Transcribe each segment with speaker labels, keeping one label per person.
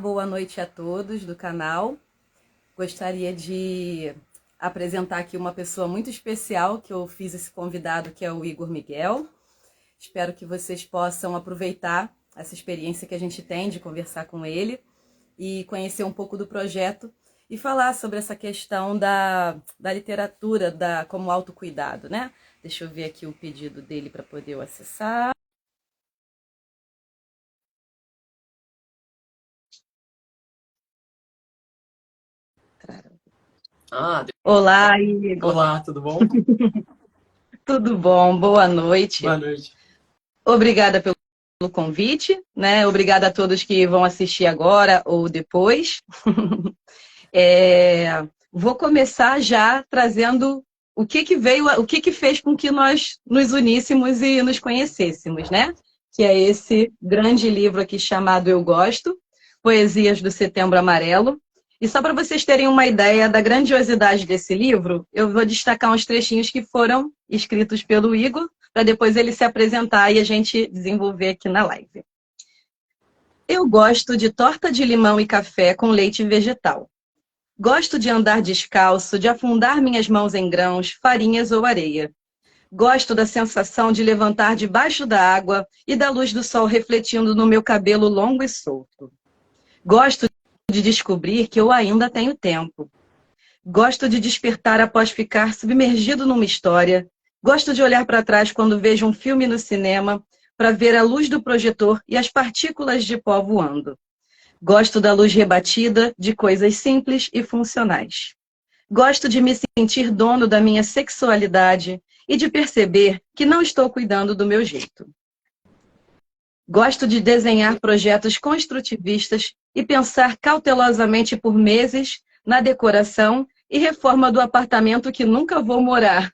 Speaker 1: Boa noite a todos do canal. Gostaria de apresentar aqui uma pessoa muito especial que eu fiz esse convidado, que é o Igor Miguel. Espero que vocês possam aproveitar essa experiência que a gente tem de conversar com ele e conhecer um pouco do projeto e falar sobre essa questão da literatura como autocuidado, né? Deixa eu ver aqui o pedido dele para poder eu acessar. Olá, Igor.
Speaker 2: Olá, tudo bom?
Speaker 1: Tudo bom? Boa noite.
Speaker 2: Boa noite.
Speaker 1: Obrigada pelo convite, né? Obrigada a todos que vão assistir agora ou depois. Vou começar já trazendo o que fez com que nós nos uníssemos e nos conhecêssemos, né? Que é esse grande livro aqui chamado Eu Gosto, Poesias do Setembro Amarelo. E só para vocês terem uma ideia da grandiosidade desse livro, eu vou destacar uns trechinhos que foram escritos pelo Igor, para depois ele se apresentar e a gente desenvolver aqui na live. Eu gosto de torta de limão e café com leite vegetal. Gosto de andar descalço, de afundar minhas mãos em grãos, farinhas ou areia. Gosto da sensação de levantar debaixo da água e da luz do sol refletindo no meu cabelo longo e solto. Gosto de descobrir que eu ainda tenho tempo. Gosto de despertar após ficar submergido numa história. Gosto de olhar para trás quando vejo um filme no cinema para ver a luz do projetor e as partículas de pó voando. Gosto da luz rebatida de coisas simples e funcionais. Gosto de me sentir dono da minha sexualidade e de perceber que não estou cuidando do meu jeito. Gosto de desenhar projetos construtivistas e pensar cautelosamente por meses na decoração e reforma do apartamento que nunca vou morar.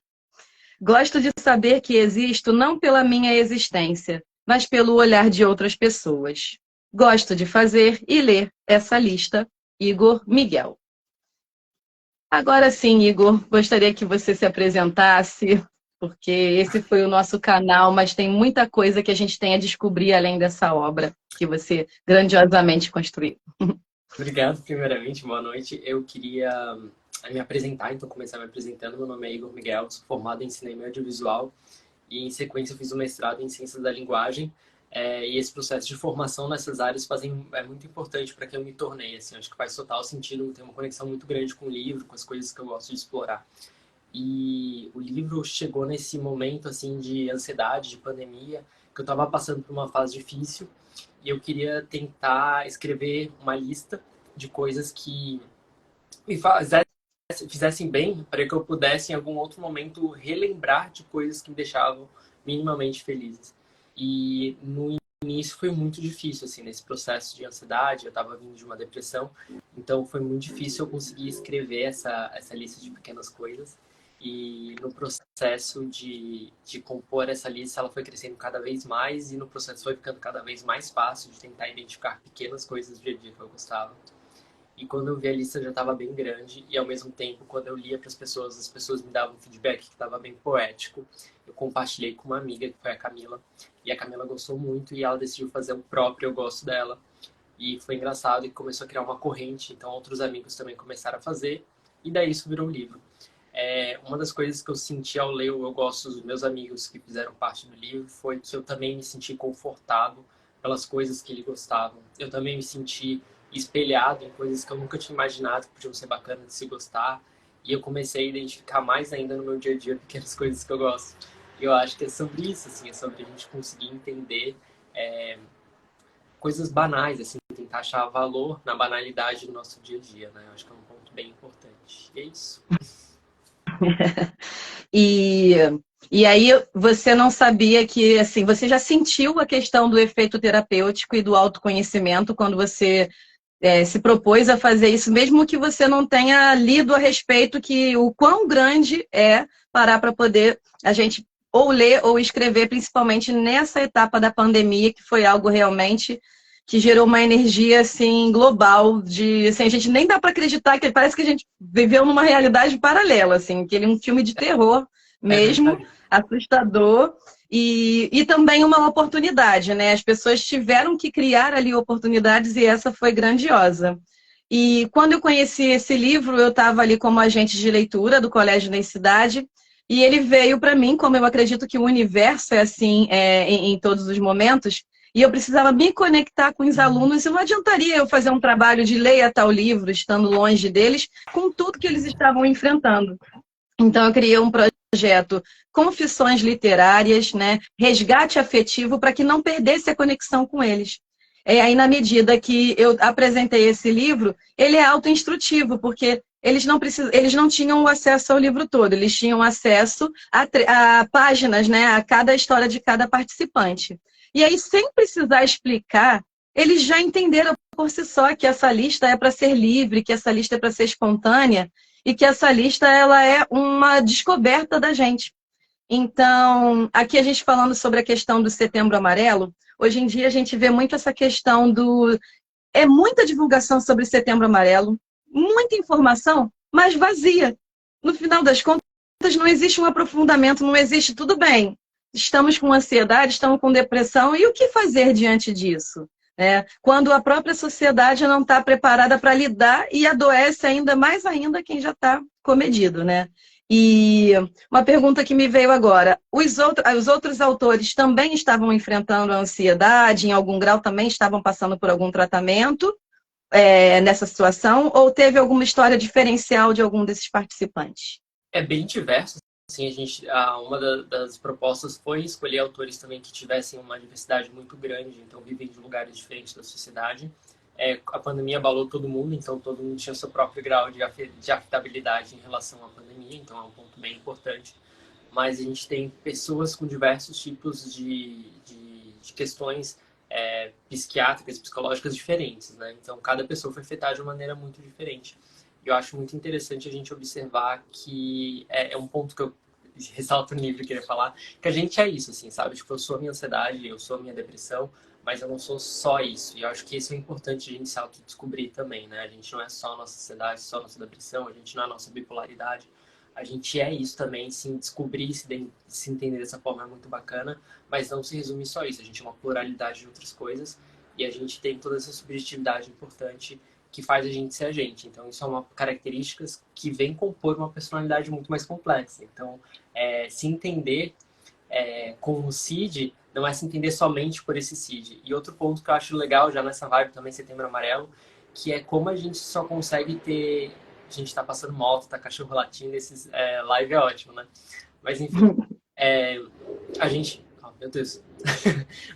Speaker 1: Gosto de saber que existo não pela minha existência, mas pelo olhar de outras pessoas. Gosto de fazer e ler essa lista, Igor Miguel. Agora sim, Igor, gostaria que você se apresentasse, porque esse foi o nosso canal, mas tem muita coisa que a gente tem a descobrir além dessa obra que você grandiosamente construiu.
Speaker 2: Obrigado, primeiramente, boa noite. Eu queria me apresentar, então começar me apresentando. Meu nome é Igor Miguel, sou formado em Cinema e Audiovisual e, em sequência, fiz um mestrado em Ciências da Linguagem. E esse processo de formação nessas áreas é muito importante para que eu me tornei. Assim, acho que faz total sentido, tem uma conexão muito grande com o livro, com as coisas que eu gosto de explorar. E o livro chegou nesse momento assim de ansiedade, de pandemia, que eu estava passando por uma fase difícil e eu queria tentar escrever uma lista de coisas que me fizessem bem para que eu pudesse em algum outro momento relembrar de coisas que me deixavam minimamente felizes. E no início foi muito difícil, assim, nesse processo de ansiedade, eu estava vindo de uma depressão, então foi muito difícil eu conseguir escrever essa lista de pequenas coisas. E no processo de compor essa lista, ela foi crescendo cada vez mais e no processo foi ficando cada vez mais fácil de tentar identificar pequenas coisas do dia a dia que eu gostava. E quando eu vi a lista já estava bem grande e ao mesmo tempo, quando eu lia para as pessoas me davam feedback que estava bem poético. Eu compartilhei com uma amiga, que foi a Camila, e a Camila gostou muito e ela decidiu fazer o próprio Eu Gosto dela. E foi engraçado e começou a criar uma corrente, então outros amigos também começaram a fazer e daí isso virou um livro. Uma das coisas que eu senti ao ler o Eu Gosto dos meus amigos que fizeram parte do livro foi que eu também me senti confortado pelas coisas que eles gostavam. Eu também me senti espelhado em coisas que eu nunca tinha imaginado que podiam ser bacanas de se gostar. E eu comecei a identificar mais ainda no meu dia a dia pequenas coisas que eu gosto. E eu acho que é sobre isso, assim, é sobre a gente conseguir entender coisas banais, assim, tentar achar valor na banalidade do nosso dia a dia, né? Eu acho que é um ponto bem importante. E é isso.
Speaker 1: E aí você não sabia que, assim, você já sentiu a questão do efeito terapêutico e do autoconhecimento quando você se propôs a fazer isso, mesmo que você não tenha lido a respeito que o quão grande é parar para poder a gente ou ler ou escrever, principalmente nessa etapa da pandemia, que foi algo realmente que gerou uma energia assim global de, assim, a gente nem dá para acreditar que parece que a gente viveu numa realidade paralela, assim, que ele é um filme de terror mesmo, assustador. E também uma oportunidade, né? As pessoas tiveram que criar ali oportunidades e essa foi grandiosa. E quando eu conheci esse livro, eu estava ali como agente de leitura do Colégio da Cidade, e ele veio para mim, como eu acredito que o universo é assim em todos os momentos, e eu precisava me conectar com os alunos, e não adiantaria eu fazer um trabalho de leia tal livro, estando longe deles, com tudo que eles estavam enfrentando. Então, eu criei um projeto Confissões Literárias, né? Resgate afetivo, para que não perdesse a conexão com eles. E aí, na medida que eu apresentei esse livro, ele é autoinstrutivo, porque eles não tinham acesso ao livro todo, eles tinham acesso a páginas, né? A cada história de cada participante. E aí, sem precisar explicar, eles já entenderam por si só que essa lista é para ser livre, que essa lista é para ser espontânea, e que essa lista ela é uma descoberta da gente. Então, aqui a gente falando sobre a questão do Setembro Amarelo, hoje em dia a gente vê muito essa questão do... É muita divulgação sobre Setembro Amarelo, muita informação, mas vazia. No final das contas, não existe um aprofundamento, não existe tudo bem. Estamos com ansiedade, estamos com depressão, e o que fazer diante disso? Quando a própria sociedade não está preparada para lidar e adoece ainda mais ainda quem já está comedido, né? E uma pergunta que me veio agora: os outros autores também estavam enfrentando a ansiedade, em algum grau também estavam passando por algum tratamento nessa situação, ou teve alguma história diferencial de algum desses participantes?
Speaker 2: É bem diverso. Assim, uma das propostas foi escolher autores também que tivessem uma diversidade muito grande, então vivem de lugares diferentes da sociedade. A pandemia abalou todo mundo, então todo mundo tinha seu próprio grau de afetabilidade em relação à pandemia, então é um ponto bem importante. Mas a gente tem pessoas com diversos tipos de questões psiquiátricas, psicológicas diferentes, né? Então cada pessoa foi afetada de uma maneira muito diferente. Eu acho muito interessante a gente observar que é um ponto que eu ressalto no livro e queria falar, que a gente é isso, assim, sabe? Tipo, eu sou a minha ansiedade, eu sou a minha depressão, mas eu não sou só isso. E eu acho que isso é importante a gente se autodescobrir também, né? A gente não é só a nossa ansiedade, só a nossa depressão, a gente não é a nossa bipolaridade. A gente é isso também, se descobrir, se entender dessa forma é muito bacana, mas não se resume só isso. A gente é uma pluralidade de outras coisas e a gente tem toda essa subjetividade importante que faz a gente ser a gente. Então, isso é uma característica que vem compor uma personalidade muito mais complexa. Então, se entender com o CID não é se entender somente por esse CID. E outro ponto que eu acho legal, já nessa vibe também, Setembro Amarelo, que é como a gente só consegue ter... A gente tá passando moto, tá cachorro latindo, esses live é ótimo, né? Mas, enfim, a gente... Oh, meu Deus.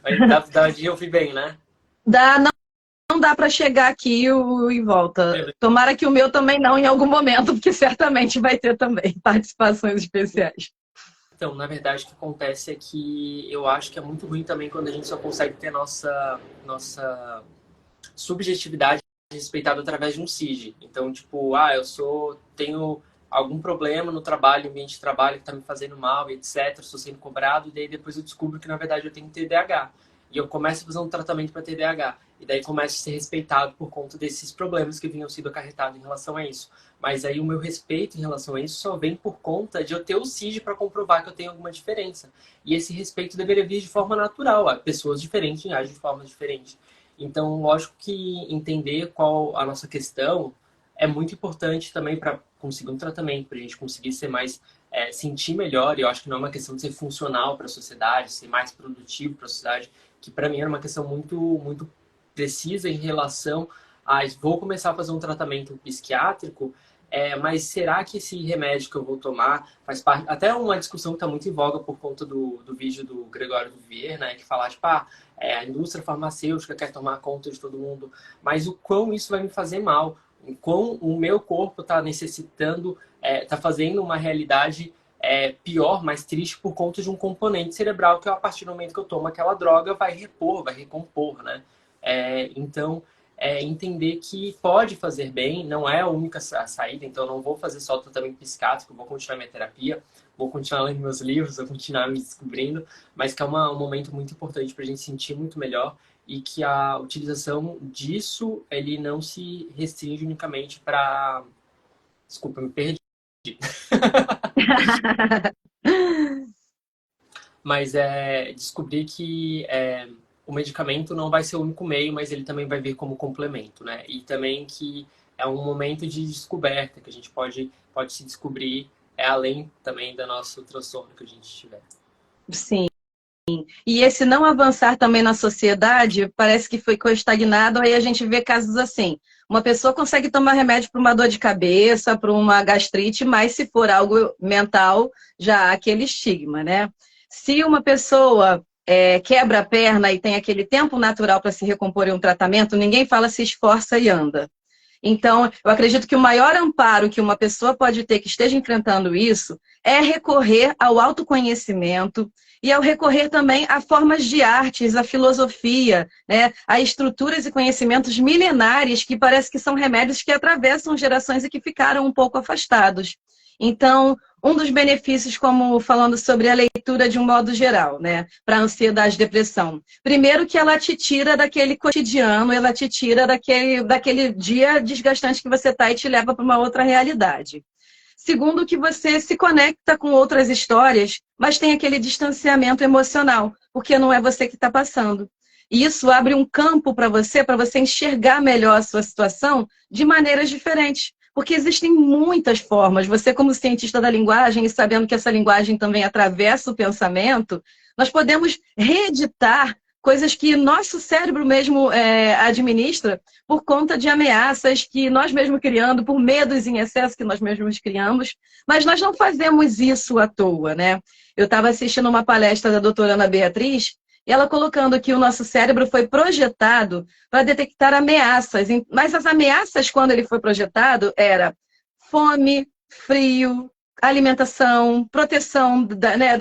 Speaker 2: Mas dá de ouvir bem, né?
Speaker 1: Dá, não dá para chegar aqui e volta. Tomara que o meu também não em algum momento, porque certamente vai ter também participações especiais.
Speaker 2: Então, na verdade, o que acontece é que eu acho que é muito ruim também quando a gente só consegue ter nossa subjetividade respeitada através de um CID. Então, tipo, tenho algum problema no trabalho, ambiente de trabalho que está me fazendo mal, etc. Estou sendo cobrado, e daí depois eu descubro que, na verdade, eu tenho TDAH. E eu começo a fazer um tratamento para TDAH. E daí começo a ser respeitado por conta desses problemas que vinham sendo acarretados em relação a isso. Mas aí o meu respeito em relação a isso só vem por conta de eu ter o CID para comprovar que eu tenho alguma diferença. E esse respeito deveria vir de forma natural. Pessoas diferentes agem de forma diferente. Então, lógico que entender qual a nossa questão é muito importante também para conseguir um tratamento, para a gente conseguir ser mais, sentir melhor. E eu acho que não é uma questão de ser funcional para a sociedade, ser mais produtivo para a sociedade, que para mim era uma questão muito, muito precisa em relação a vou começar a fazer um tratamento psiquiátrico, mas será que esse remédio que eu vou tomar faz parte... Até uma discussão que está muito em voga por conta do vídeo do Gregório Vivier, né? Que fala, tipo, a indústria farmacêutica quer tomar conta de todo mundo, mas o quão isso vai me fazer mal, o quão o meu corpo está necessitando, está fazendo uma realidade pior, mais triste por conta de um componente cerebral que a partir do momento que eu tomo aquela droga vai repor, vai recompor, né? Então, entender que pode fazer bem, não é a única saída, então não vou fazer só o tratamento psiquiátrico, vou continuar minha terapia, vou continuar lendo meus livros, vou continuar me descobrindo, mas que é um momento muito importante para a gente sentir muito melhor e que a utilização disso, ele não se restringe unicamente para... Desculpa, me perdi. mas é descobrir que o medicamento não vai ser o único meio, mas ele também vai vir como complemento, né? E também que é um momento de descoberta, que a gente pode se descobrir além também do nosso transtorno que a gente tiver.
Speaker 1: Sim. E esse não avançar também na sociedade parece que ficou estagnado, aí a gente vê casos assim. Uma pessoa consegue tomar remédio para uma dor de cabeça, para uma gastrite, mas se for algo mental, já há aquele estigma, né? Se uma pessoa quebra a perna e tem aquele tempo natural para se recompor em um tratamento, ninguém fala se esforça e anda. Então, eu acredito que o maior amparo que uma pessoa pode ter que esteja enfrentando isso é recorrer ao autoconhecimento e ao recorrer também a formas de artes, a filosofia, né, a estruturas e conhecimentos milenares que parece que são remédios que atravessam gerações e que ficaram um pouco afastados. Então, um dos benefícios, como falando sobre a leitura de um modo geral, né, para ansiedade e depressão. Primeiro que ela te tira daquele cotidiano, ela te tira daquele dia desgastante que você está e te leva para uma outra realidade. Segundo, que você se conecta com outras histórias, mas tem aquele distanciamento emocional, porque não é você que está passando. E isso abre um campo para você enxergar melhor a sua situação de maneiras diferentes. Porque existem muitas formas. Você, como cientista da linguagem, e sabendo que essa linguagem também atravessa o pensamento, nós podemos reeditar coisas que nosso cérebro mesmo administra por conta de ameaças que nós mesmos criamos, por medos em excesso que nós mesmos criamos, mas nós não fazemos isso à toa, né? Eu estava assistindo uma palestra da doutora Ana Beatriz, e ela colocando que o nosso cérebro foi projetado para detectar ameaças, mas as ameaças, quando ele foi projetado, era fome, frio, alimentação, proteção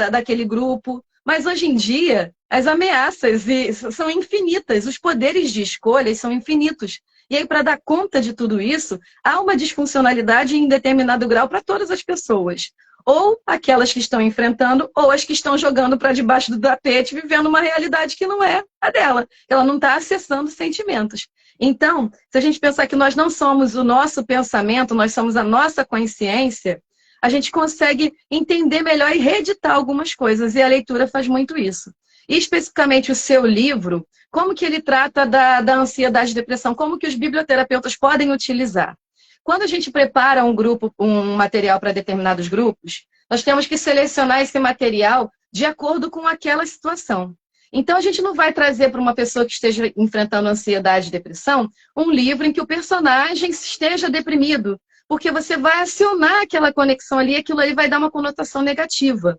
Speaker 1: daquele grupo. Mas hoje em dia, as ameaças são infinitas, os poderes de escolha são infinitos. E aí, para dar conta de tudo isso, há uma disfuncionalidade em determinado grau para todas as pessoas. Ou aquelas que estão enfrentando, ou as que estão jogando para debaixo do tapete, vivendo uma realidade que não é a dela. Ela não está acessando sentimentos. Então, se a gente pensar que nós não somos o nosso pensamento, nós somos a nossa consciência, a gente consegue entender melhor e reeditar algumas coisas. E a leitura faz muito isso. E especificamente o seu livro, como que ele trata da ansiedade e depressão? Como que os biblioterapeutas podem utilizar? Quando a gente prepara um material para determinados grupos, nós temos que selecionar esse material de acordo com aquela situação. Então, a gente não vai trazer para uma pessoa que esteja enfrentando ansiedade e depressão um livro em que o personagem esteja deprimido, porque você vai acionar aquela conexão ali e aquilo ali vai dar uma conotação negativa.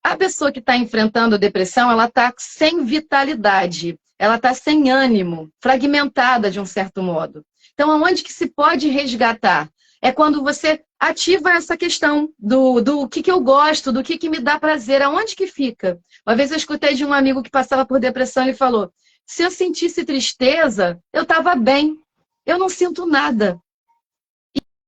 Speaker 1: A pessoa que está enfrentando depressão, ela está sem vitalidade, ela está sem ânimo, fragmentada de um certo modo. Então, aonde que se pode resgatar? É quando você ativa essa questão do que eu gosto, do que me dá prazer, aonde que fica? Uma vez eu escutei de um amigo que passava por depressão, ele falou, se eu sentisse tristeza, eu estava bem, eu não sinto nada.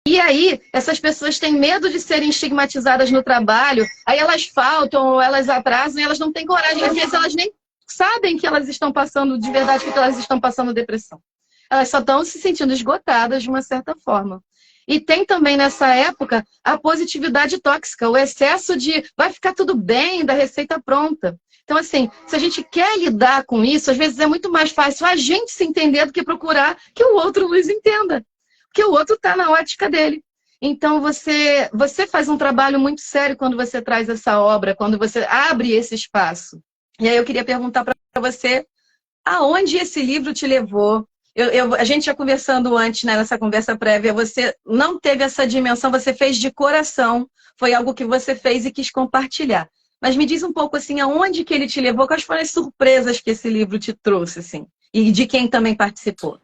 Speaker 1: E aí, essas pessoas têm medo de serem estigmatizadas no trabalho, aí elas faltam, ou elas atrasam, e elas não têm coragem, às vezes elas nem sabem que elas estão passando, de verdade, que elas estão passando depressão. Elas só estão se sentindo esgotadas de uma certa forma. E tem também nessa época a positividade tóxica, o excesso de vai ficar tudo bem, da receita pronta. Então, assim, se a gente quer lidar com isso, às vezes é muito mais fácil a gente se entender do que procurar que o outro nos entenda. Porque o outro está na ótica dele. Então, você faz um trabalho muito sério quando você traz essa obra, quando você abre esse espaço. E aí eu queria perguntar para você, aonde esse livro te levou? A gente já conversando antes, né, nessa conversa prévia, você não teve essa dimensão, você fez de coração, foi algo que você fez e quis compartilhar. Mas me diz um pouco assim, aonde que ele te levou, quais foram as surpresas que esse livro te trouxe, assim, e de quem também participou?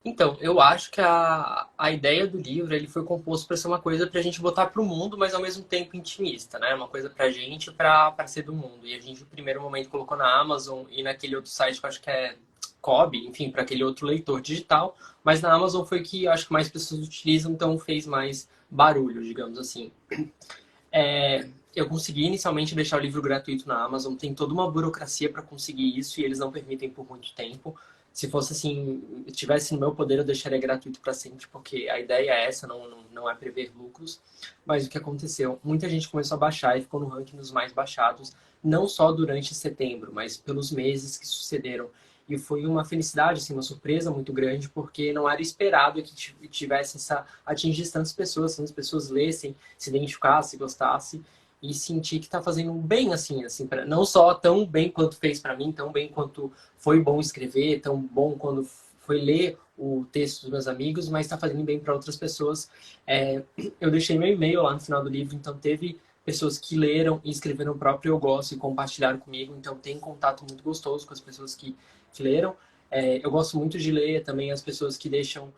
Speaker 2: Então, eu acho que a ideia do livro ele foi composto para ser uma coisa para a gente botar para o mundo, mas ao mesmo tempo intimista, né? Uma coisa para a gente, para ser do mundo. E a gente, no primeiro momento, colocou na Amazon e naquele outro site que eu acho que é Kobo, enfim, para aquele outro leitor digital. Mas na Amazon foi que eu acho que mais pessoas utilizam, então fez mais barulho, digamos assim. Eu consegui inicialmente deixar o livro gratuito na Amazon. Tem toda uma burocracia para conseguir isso e eles não permitem por muito tempo. Se fosse assim, tivesse no meu poder, eu deixaria gratuito para sempre, porque a ideia é essa, não é prever lucros. Mas o que aconteceu? Muita gente começou a baixar e ficou no ranking dos mais baixados, não só durante setembro, mas pelos meses que sucederam. E foi uma felicidade, assim, uma surpresa muito grande, porque não era esperado que tivesse atingisse tantas pessoas lessem, se identificassem, gostassem, e sentir que está fazendo bem, assim, não só tão bem quanto fez para mim, tão bem quanto foi bom escrever, tão bom quando foi ler o texto dos meus amigos, mas está fazendo bem para outras pessoas. Eu deixei meu e-mail lá no final do livro, então teve pessoas que leram e escreveram o próprio Eu Gosto e compartilharam comigo, então tem contato muito gostoso com as pessoas que leram. Eu gosto muito de ler também as pessoas que deixam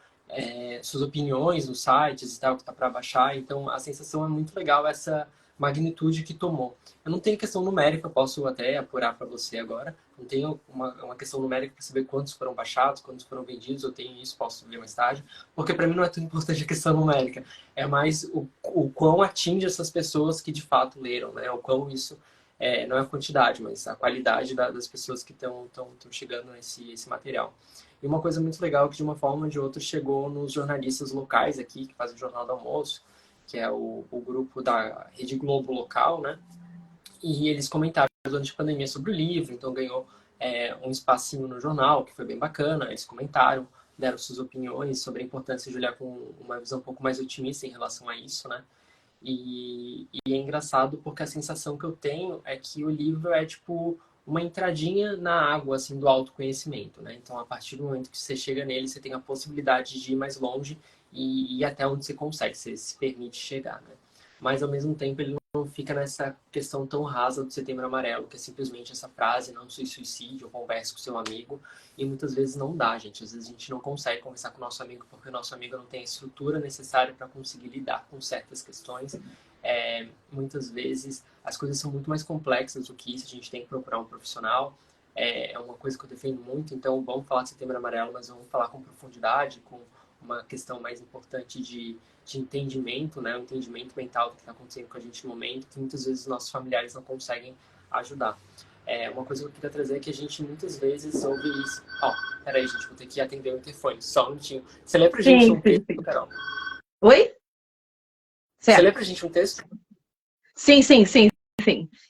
Speaker 2: suas opiniões nos sites e tal, que tá para baixar, então a sensação é muito legal, essa magnitude que tomou. Eu não tenho questão numérica, eu posso até apurar para você agora, não tenho uma questão numérica para saber quantos foram baixados, quantos foram vendidos, eu tenho isso, posso ver mais tarde, porque para mim não é tão importante a questão numérica, é mais o quão atinge essas pessoas que de fato leram, né? O quão isso não é a quantidade, mas a qualidade das pessoas que estão chegando nesse material. E uma coisa muito legal é que, de uma forma ou de outra, chegou nos jornalistas locais aqui, que fazem o Jornal do Almoço, que é o grupo da Rede Globo local, né? E eles comentaram durante a pandemia sobre o livro, então ganhou um espacinho no jornal, que foi bem bacana. Eles comentaram, deram suas opiniões sobre a importância de olhar com uma visão um pouco mais otimista em relação a isso, né? E é engraçado porque a sensação que eu tenho é que o livro é tipo uma entradinha na água assim do autoconhecimento, né? Então, a partir do momento que você chega nele, você tem a possibilidade de ir mais longe e ir até onde você consegue, você se permite chegar, né? Mas ao mesmo tempo ele não fica nessa questão tão rasa do Setembro Amarelo, que é simplesmente essa frase, não se suicide, ou converse com seu amigo, e muitas vezes não dá, gente. Às vezes a gente não consegue conversar com o nosso amigo porque o nosso amigo não tem a estrutura necessária para conseguir lidar com certas questões. Muitas vezes as coisas são muito mais complexas do que isso, a gente tem que procurar um profissional. É uma coisa que eu defendo muito, então vamos falar de Setembro Amarelo, mas vamos falar com profundidade, com uma questão mais importante de entendimento, né? O entendimento mental do que está acontecendo com a gente no momento, que muitas vezes nossos familiares não conseguem ajudar. Uma coisa que eu queria trazer é que a gente muitas vezes ouve isso. Peraí, gente, vou ter que atender o interfone, só um minutinho. Você lê pra gente um texto, Carol?
Speaker 1: Oi?
Speaker 2: Você
Speaker 1: Certo.
Speaker 2: lê pra gente um texto?
Speaker 1: Sim.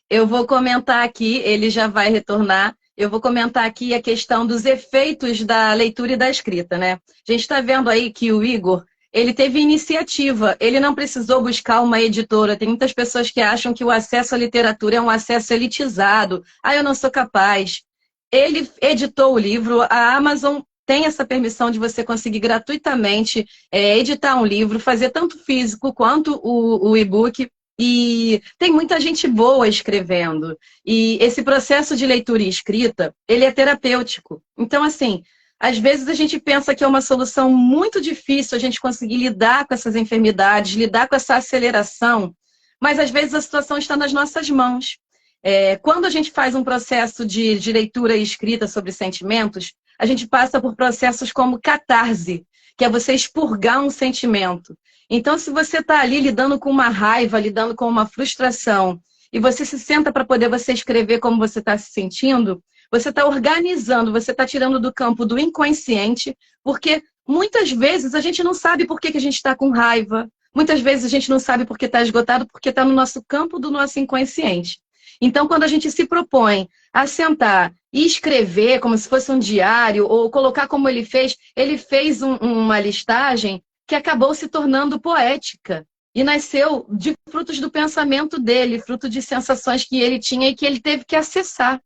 Speaker 1: Eu vou comentar aqui, ele já vai retornar. Eu vou comentar aqui a questão dos efeitos da leitura e da escrita, né? A gente está vendo aí que o Igor, ele teve iniciativa, ele não precisou buscar uma editora. Tem muitas pessoas que acham que o acesso à literatura é um acesso elitizado. Eu não sou capaz. Ele editou o livro, a Amazon tem essa permissão de você conseguir gratuitamente editar um livro, fazer tanto físico quanto o e-book. E tem muita gente boa escrevendo. E esse processo de leitura e escrita, ele é terapêutico. Então, assim, às vezes a gente pensa que é uma solução muito difícil a gente conseguir lidar com essas enfermidades, lidar com essa aceleração, mas às vezes a situação está nas nossas mãos. Quando a gente faz um processo de leitura e escrita sobre sentimentos, a gente passa por processos como catarse, que é você expurgar um sentimento. Então, se você está ali lidando com uma raiva, lidando com uma frustração, e você se senta para poder você escrever como você está se sentindo, você está organizando, você está tirando do campo do inconsciente, porque muitas vezes a gente não sabe por que a gente está com raiva, muitas vezes a gente não sabe por que está esgotado, porque está no nosso campo do nosso inconsciente. Então, quando a gente se propõe a sentar e escrever como se fosse um diário, ou colocar como ele fez uma listagem que acabou se tornando poética e nasceu de frutos do pensamento dele, fruto de sensações que ele tinha e que ele teve que acessar.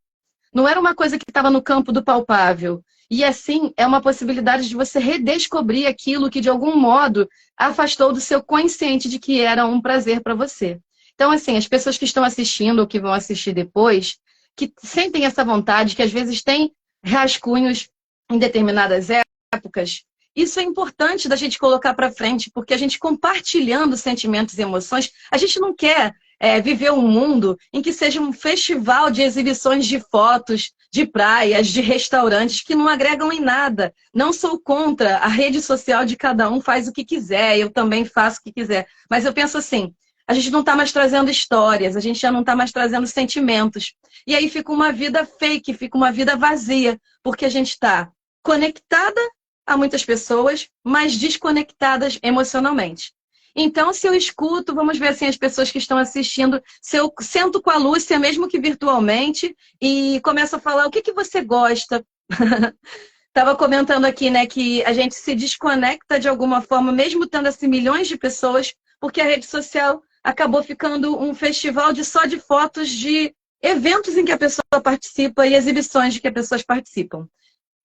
Speaker 1: Não era uma coisa que estava no campo do palpável. E assim, é uma possibilidade de você redescobrir aquilo que de algum modo afastou do seu consciente de que era um prazer para você. Então, assim, as pessoas que estão assistindo ou que vão assistir depois, que sentem essa vontade, que às vezes têm rascunhos em determinadas épocas, isso é importante da gente colocar para frente, porque a gente compartilhando sentimentos e emoções, a gente não quer viver um mundo em que seja um festival de exibições de fotos, de praias, de restaurantes, que não agregam em nada. Não sou contra, a rede social de cada um faz o que quiser, eu também faço o que quiser. Mas eu penso assim, a gente não está mais trazendo histórias, a gente já não está mais trazendo sentimentos. E aí fica uma vida fake, fica uma vida vazia, porque a gente está conectada a muitas pessoas, mas desconectadas emocionalmente. Então, se eu escuto, vamos ver assim, as pessoas que estão assistindo, se eu sento com a Lúcia, mesmo que virtualmente, e começo a falar o que que você gosta. Estava comentando aqui, né, que a gente se desconecta de alguma forma, mesmo tendo assim milhões de pessoas, porque a rede social acabou ficando um festival de só de fotos de eventos em que a pessoa participa e exibições de que as pessoas participam.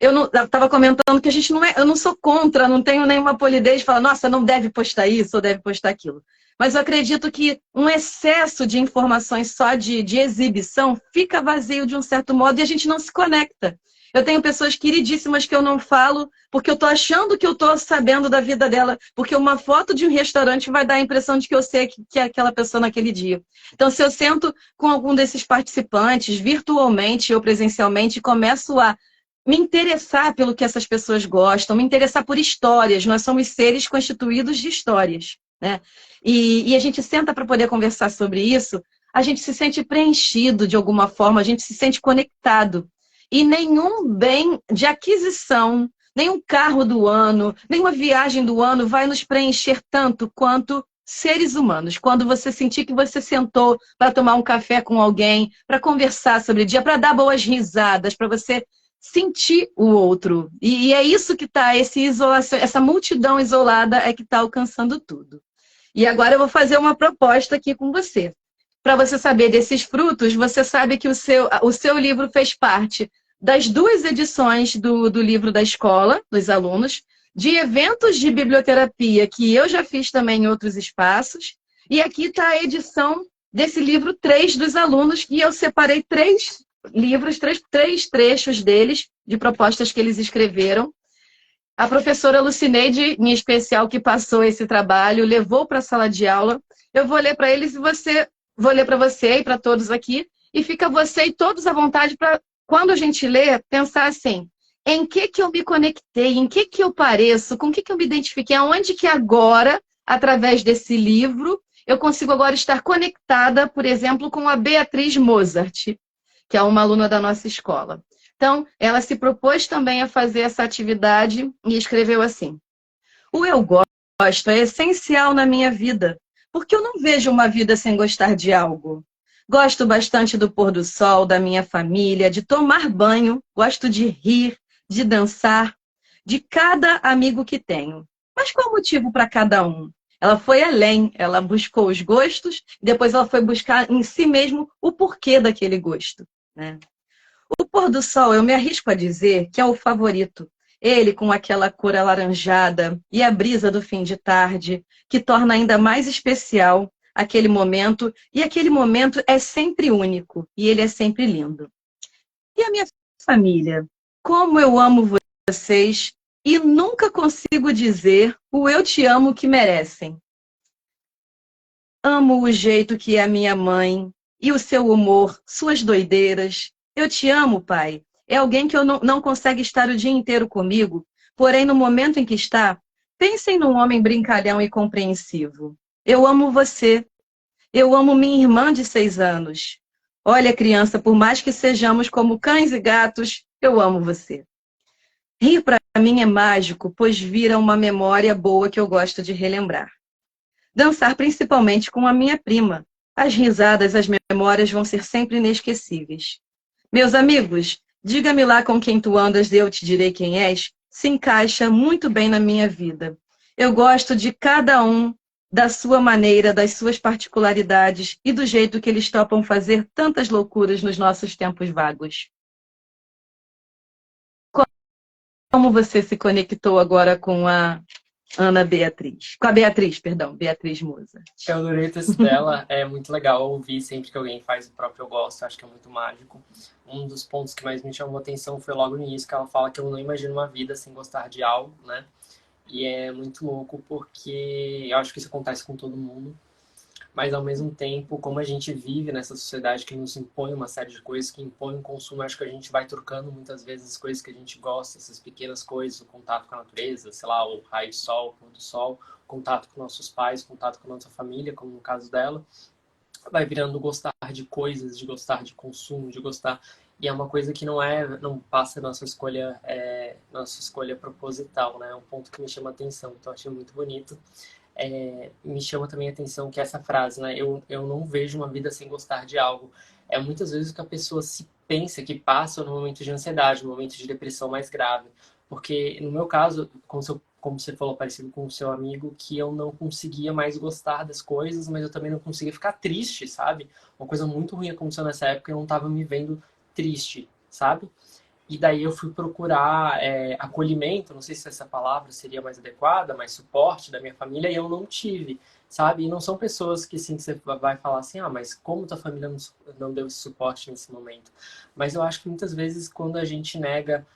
Speaker 1: Eu estava comentando que a gente não é, eu não sou contra, não tenho nenhuma polidez de falar, nossa, não deve postar isso ou deve postar aquilo. Mas eu acredito que um excesso de informações só de exibição fica vazio de um certo modo e a gente não se conecta. Eu tenho pessoas queridíssimas que eu não falo porque eu estou achando que eu estou sabendo da vida dela, porque uma foto de um restaurante vai dar a impressão de que eu sei que é aquela pessoa naquele dia. Então, se eu sento com algum desses participantes, virtualmente ou presencialmente, e começo a me interessar pelo que essas pessoas gostam, me interessar por histórias. Nós somos seres constituídos de histórias, né? E a gente senta para poder conversar sobre isso, a gente se sente preenchido de alguma forma, a gente se sente conectado. E nenhum bem de aquisição, nenhum carro do ano, nenhuma viagem do ano vai nos preencher tanto quanto seres humanos. Quando você sentir que você sentou para tomar um café com alguém, para conversar sobre o dia, para dar boas risadas, para você sentir o outro. E é isso que está, essa multidão isolada é que está alcançando tudo. E agora eu vou fazer uma proposta aqui com você. Para você saber desses frutos, você sabe que o seu livro fez parte das 2 edições do livro da escola, dos alunos, de eventos de biblioterapia que eu já fiz também em outros espaços. E aqui está a edição desse livro 3 dos alunos, e eu separei 3 livros, três trechos deles, de propostas que eles escreveram. A professora Lucineide, em especial, que passou esse trabalho, levou para a sala de aula. Eu vou ler para eles e vou ler para você e para todos aqui. E fica você e todos à vontade para, quando a gente lê, pensar assim, em que eu me conectei, em que eu pareço, com que eu me identifiquei, aonde que agora, através desse livro, eu consigo agora estar conectada, por exemplo, com a Beatriz Mozart, que é uma aluna da nossa escola. Então, ela se propôs também a fazer essa atividade e escreveu assim: o eu gosto é essencial na minha vida, porque eu não vejo uma vida sem gostar de algo. Gosto bastante do pôr do sol, da minha família, de tomar banho, gosto de rir, de dançar, de cada amigo que tenho. Mas qual o motivo para cada um? Ela foi além, ela buscou os gostos, depois ela foi buscar em si mesmo o porquê daquele gosto, né? O pôr do sol, eu me arrisco a dizer que é o favorito. Ele com aquela cor alaranjada e a brisa do fim de tarde, que torna ainda mais especial aquele momento, e aquele momento é sempre único, e ele é sempre lindo. E a minha família? Como eu amo vocês e nunca consigo dizer o eu te amo que merecem. Amo o jeito que é a minha mãe e o seu humor, suas doideiras. Eu te amo, pai. É alguém que eu não consegue estar o dia inteiro comigo, porém, no momento em que está, pensem num homem brincalhão e compreensivo. Eu amo você. Eu amo minha irmã de 6 anos. Olha, criança, por mais que sejamos como cães e gatos, eu amo você. Rir para mim é mágico, pois vira uma memória boa que eu gosto de relembrar. Dançar principalmente com a minha prima. As risadas, as memórias vão ser sempre inesquecíveis. Meus amigos, diga-me lá com quem tu andas, eu te direi quem és, se encaixa muito bem na minha vida. Eu gosto de cada um, da sua maneira, das suas particularidades e do jeito que eles topam fazer tantas loucuras nos nossos tempos vagos. Como você se conectou agora com a Ana Beatriz? Com a Beatriz, perdão, Beatriz Moza.
Speaker 2: Eu adorei o texto dela, é muito legal ouvir sempre que alguém faz o próprio eu gosto, acho que é muito mágico. Um dos pontos que mais me chamou a atenção foi logo no início, que ela fala que eu não imagino uma vida sem gostar de algo, né? E é muito louco porque eu acho que isso acontece com todo mundo. Mas ao mesmo tempo, como a gente vive nessa sociedade que nos impõe uma série de coisas, que impõe um consumo, acho que a gente vai trocando muitas vezes as coisas que a gente gosta, essas pequenas coisas, o contato com a natureza, sei lá, o raio de sol, o pôr do sol, contato com nossos pais, contato com a nossa família, como no caso dela, vai virando gostar de coisas, de gostar de consumo, de gostar. E é uma coisa que não passa nossa escolha proposital, né? É um ponto que me chama a atenção, então achei muito bonito. me chama também a atenção que essa frase, né? Eu não vejo uma vida sem gostar de algo. É muitas vezes o que a pessoa se pensa que passa no momento de ansiedade, no momento de depressão mais grave. Porque, no meu caso, como você falou, parecido com o seu amigo, que eu não conseguia mais gostar das coisas, mas eu também não conseguia ficar triste, sabe? Uma coisa muito ruim aconteceu nessa época, eu não estava me vendo triste, sabe? E daí eu fui procurar acolhimento, não sei se essa palavra seria mais adequada, mais suporte da minha família, e eu não tive, sabe? E não são pessoas que assim, você vai falar assim, ah, mas como tua família não deu esse suporte nesse momento? Mas eu acho que muitas vezes quando a gente nega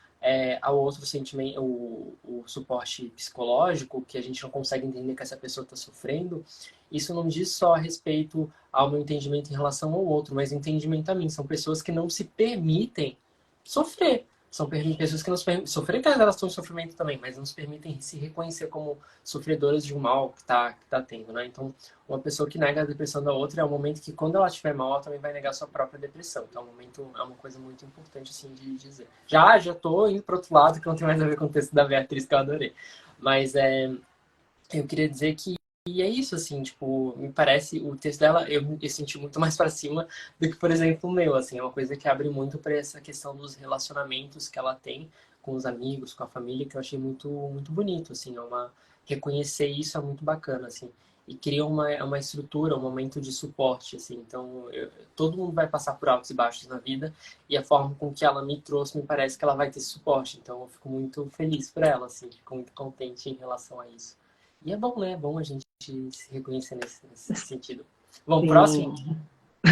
Speaker 2: ao outro sentimento, o suporte psicológico, que a gente não consegue entender que essa pessoa está sofrendo, isso não diz só a respeito ao meu entendimento em relação ao outro, mas entendimento a mim. São pessoas que não se permitem sofrer. São pessoas que nos permitem sofrer, que elas estão em sofrimento também, mas não nos permitem se reconhecer como sofredoras de um mal que tá tendo, né? Então, uma pessoa que nega a depressão da outra é um momento que, quando ela estiver mal, ela também vai negar a sua própria depressão. Então, é uma coisa muito importante, assim, de dizer. Já tô indo para outro lado, que não tem mais a ver com o texto da Beatriz, que eu adorei. Mas, eu queria dizer que e é isso, assim, tipo, me parece, o texto dela eu senti muito mais pra cima do que, por exemplo, o meu, assim, é uma coisa que abre muito pra essa questão dos relacionamentos que ela tem com os amigos, com a família, que eu achei muito, muito bonito, assim, reconhecer isso é muito bacana, assim, e cria uma estrutura, um momento de suporte, assim, então, todo mundo vai passar por altos e baixos na vida, e a forma com que ela me trouxe, me parece que ela vai ter suporte, então eu fico muito feliz por ela, assim, fico muito contente em relação a isso. E é bom, né? É bom a gente se reconhecer nesse sentido. Vamos, próximo?
Speaker 1: Sim.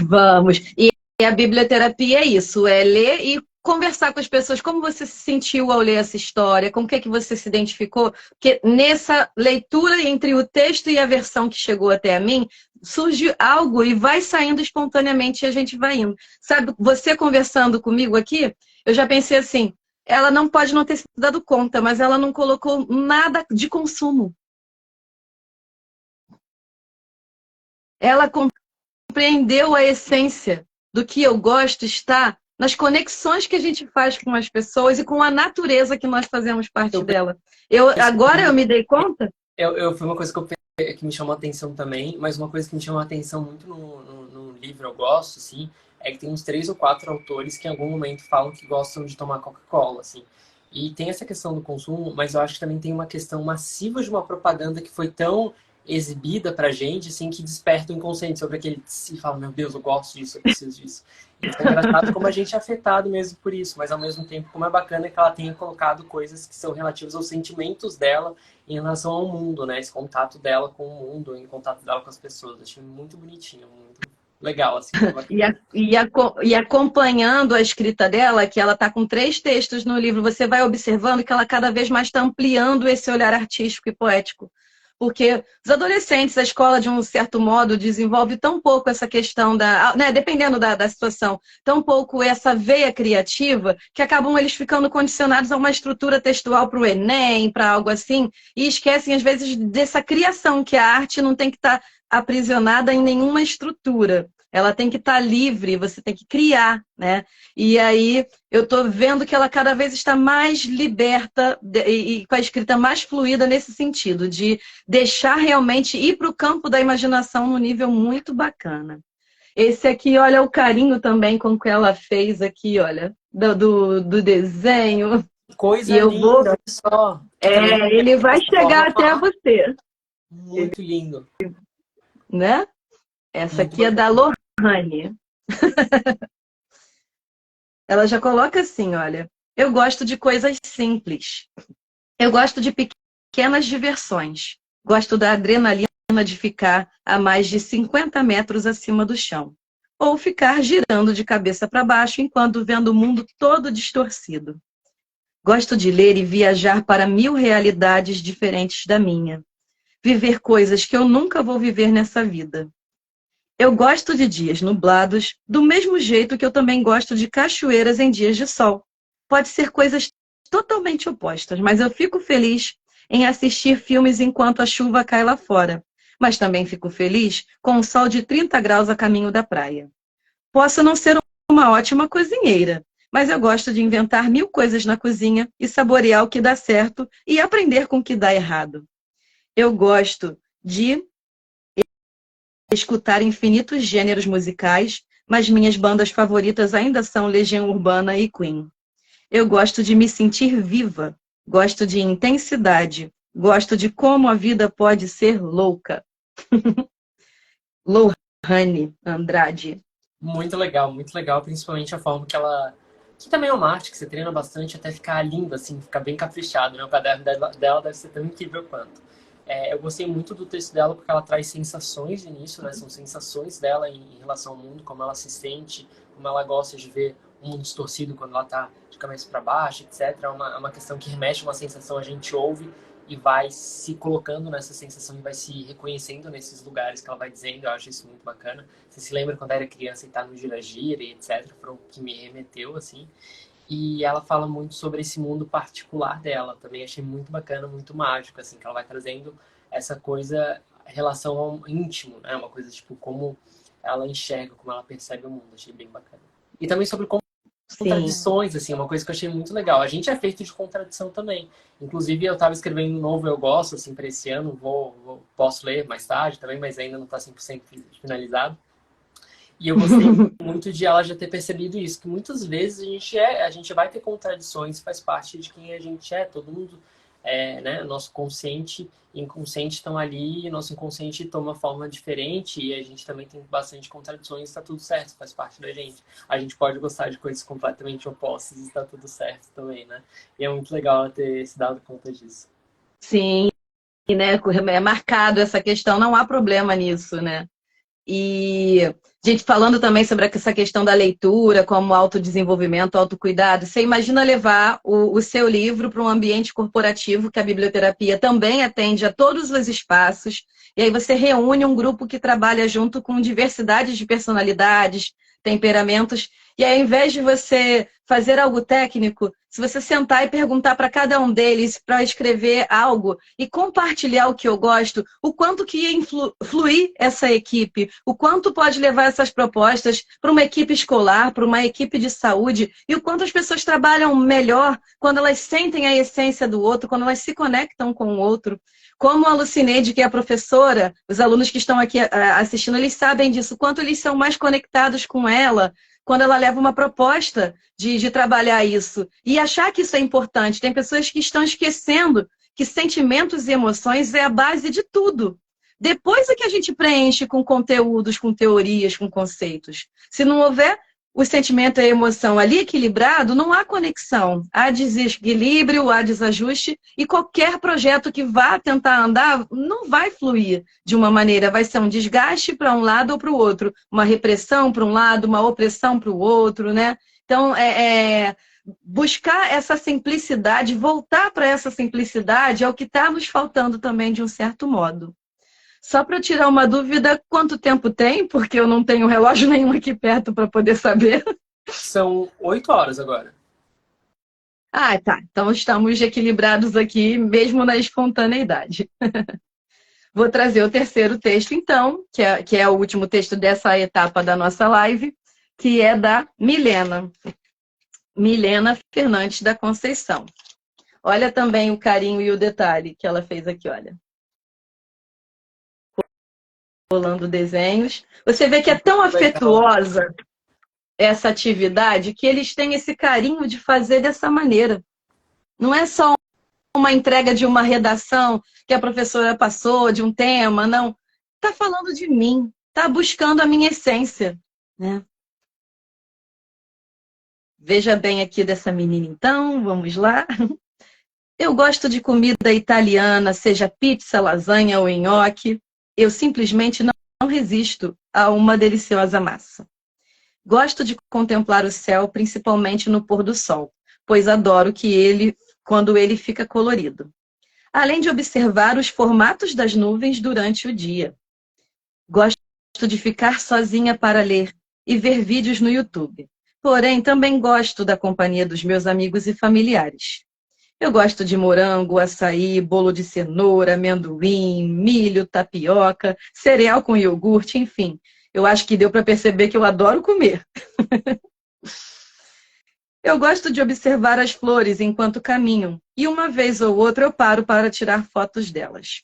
Speaker 1: Vamos. E a biblioterapia é isso, é ler e conversar com as pessoas. Como você se sentiu ao ler essa história? Com o que você se identificou? Porque nessa leitura entre o texto e a versão que chegou até a mim, surge algo e vai saindo espontaneamente e a gente vai indo. Sabe, você conversando comigo aqui, eu já pensei assim, ela não pode não ter se dado conta, mas ela não colocou nada de consumo. Ela compreendeu a essência do que eu gosto está nas conexões que a gente faz com as pessoas e com a natureza que nós fazemos parte dela. Agora eu me dei conta.
Speaker 2: Foi uma coisa que me chamou a atenção também, mas uma coisa que me chamou a atenção muito no livro, eu gosto, assim, é que tem uns 3 ou 4 autores que em algum momento falam que gostam de tomar Coca-Cola, assim. E tem essa questão do consumo, mas eu acho que também tem uma questão massiva de uma propaganda que foi tão exibida pra gente, assim, que desperta o inconsciente sobre aquele e fala, meu Deus, eu gosto disso, eu preciso disso. Então é engraçado como a gente é afetado mesmo por isso, mas ao mesmo tempo como é bacana que ela tenha colocado coisas que são relativas aos sentimentos dela em relação ao mundo, né? Esse contato dela com o mundo, em contato dela com as pessoas. Achei muito bonitinho, muito legal, assim.
Speaker 1: E acompanhando a escrita dela, que ela está com 3 textos no livro, você vai observando que ela cada vez mais está ampliando esse olhar artístico e poético. Porque os adolescentes, a escola, de um certo modo, desenvolve tão pouco essa questão né, dependendo da situação, tão pouco essa veia criativa, que acabam eles ficando condicionados a uma estrutura textual para o Enem, para algo assim, e esquecem, às vezes, dessa criação, que a arte não tem que estar aprisionada em nenhuma estrutura. Ela tem que estar livre, você tem que criar, né? E aí eu estou vendo que ela cada vez está mais liberta e com a escrita mais fluida nesse sentido, de deixar realmente ir para o campo da imaginação num nível muito bacana. Esse aqui, olha o carinho também com que ela fez aqui, olha, do desenho.
Speaker 2: Coisa
Speaker 1: e eu
Speaker 2: linda,
Speaker 1: vou...
Speaker 2: olha só.
Speaker 1: Ele vai chegar até você.
Speaker 2: Muito lindo.
Speaker 1: Né? Essa
Speaker 2: Muito
Speaker 1: aqui é da
Speaker 2: bacana.
Speaker 1: Lohane. Ela já coloca assim, olha, eu gosto de coisas simples. Eu gosto de pequenas diversões. Gosto da adrenalina de ficar a mais de 50 metros acima do chão. Ou ficar girando de cabeça para baixo enquanto vendo o mundo todo distorcido. Gosto de ler e viajar para 1000 realidades diferentes da minha. Viver coisas que eu nunca vou viver nessa vida. Eu gosto de dias nublados, do mesmo jeito que eu também gosto de cachoeiras em dias de sol. Pode ser coisas totalmente opostas, mas eu fico feliz em assistir filmes enquanto a chuva cai lá fora. Mas também fico feliz com o sol de 30 graus a caminho da praia. Posso não ser uma ótima cozinheira, mas eu gosto de inventar 1000 coisas na cozinha e saborear o que dá certo e aprender com o que dá errado. Eu gosto de escutar infinitos gêneros musicais, mas minhas bandas favoritas ainda são Legião Urbana e Queen. Eu gosto de me sentir viva, gosto de intensidade, gosto de como a vida pode ser louca. Lohane Andrade.
Speaker 2: Muito legal, principalmente a forma que ela. Que também é uma arte que você treina bastante até ficar lindo, assim, ficar bem caprichado, né? O caderno dela deve ser tão incrível quanto. Eu gostei muito do texto dela porque ela traz sensações de início, né? São sensações dela em relação ao mundo, como ela se sente, como ela gosta de ver o mundo distorcido quando ela tá de cabeça para baixo, etc. É uma questão que remete a uma sensação, a gente ouve e vai se colocando nessa sensação e vai se reconhecendo nesses lugares que ela vai dizendo. Eu acho isso muito bacana. Você se lembra quando era criança e tá no gira-gira e etc. Foi o que me remeteu, assim. E ela fala muito sobre esse mundo particular dela. Também achei muito bacana, muito mágico, assim, que ela vai trazendo essa coisa, relação ao íntimo, né? Uma coisa, tipo, como ela enxerga, como ela percebe o mundo. Achei bem bacana. E também sobre
Speaker 1: Sim.
Speaker 2: contradições, assim, uma coisa que eu achei muito legal. A gente é feito de contradição também. Inclusive, eu estava escrevendo um novo Eu Gosto, assim, para esse ano. Posso ler mais tarde também, mas ainda não está 100% finalizado. E eu gostei muito de ela já ter percebido isso, que muitas vezes a gente vai ter contradições, faz parte de quem a gente é, todo mundo, né? Nosso consciente e inconsciente estão ali, e nosso inconsciente toma forma diferente e a gente também tem bastante contradições, está tudo certo, faz parte da gente. A gente pode gostar de coisas completamente opostas e está tudo certo também, né? E é muito legal ela ter se dado conta disso.
Speaker 1: Sim, né? É marcado essa questão, não há problema nisso, né? E a gente falando também sobre essa questão da leitura, como autodesenvolvimento, autocuidado, você imagina levar o seu livro para um ambiente corporativo, que a biblioterapia também atende a todos os espaços, e aí você reúne um grupo que trabalha junto com diversidade de personalidades, temperamentos, e aí, ao invés de você fazer algo técnico, se você sentar e perguntar para cada um deles para escrever algo e compartilhar o que eu gosto, o quanto que ia fluir essa equipe, o quanto pode levar essas propostas para uma equipe escolar, para uma equipe de saúde, e o quanto as pessoas trabalham melhor quando elas sentem a essência do outro, quando elas se conectam com o outro. Como a Lucineide, que é a professora, os alunos que estão aqui assistindo, eles sabem disso, quanto eles são mais conectados com ela, quando ela leva uma proposta de trabalhar isso. E achar que isso é importante. Tem pessoas que estão esquecendo que sentimentos e emoções é a base de tudo. Depois é que a gente preenche com conteúdos, com teorias, com conceitos. Se não houver o sentimento e a emoção ali equilibrado, não há conexão. Há desequilíbrio, há desajuste, e qualquer projeto que vá tentar andar não vai fluir de uma maneira. Vai ser um desgaste para um lado ou para o outro. Uma repressão para um lado, uma opressão para o outro, né? Então, buscar essa simplicidade, voltar para essa simplicidade é o que está nos faltando também, de um certo modo. Só para tirar uma dúvida, quanto tempo tem? Porque eu não tenho relógio nenhum aqui perto para poder saber.
Speaker 2: São 8 horas agora.
Speaker 1: Ah, tá. Então estamos equilibrados aqui, mesmo na espontaneidade. Vou trazer o terceiro texto, então, que é o último texto dessa etapa da nossa live, que é da Milena. Milena Fernandes da Conceição. Olha também o carinho e o detalhe que ela fez aqui, olha. Rolando desenhos. Você vê que é tão afetuosa essa atividade que eles têm esse carinho de fazer dessa maneira. Não é só uma entrega de uma redação que a professora passou, de um tema, não. Está falando de mim, está buscando a minha essência, né? Veja bem aqui dessa menina, então, vamos lá. Eu gosto de comida italiana, seja pizza, lasanha ou nhoque. Eu simplesmente não resisto a uma deliciosa massa. Gosto de contemplar o céu, principalmente no pôr do sol, pois adoro quando ele fica colorido. Além de observar os formatos das nuvens durante o dia. Gosto de ficar sozinha para ler e ver vídeos no YouTube. Porém, também gosto da companhia dos meus amigos e familiares. Eu gosto de morango, açaí, bolo de cenoura, amendoim, milho, tapioca, cereal com iogurte, enfim. Eu acho que deu para perceber que eu adoro comer. Eu gosto de observar as flores enquanto caminho, e uma vez ou outra eu paro para tirar fotos delas.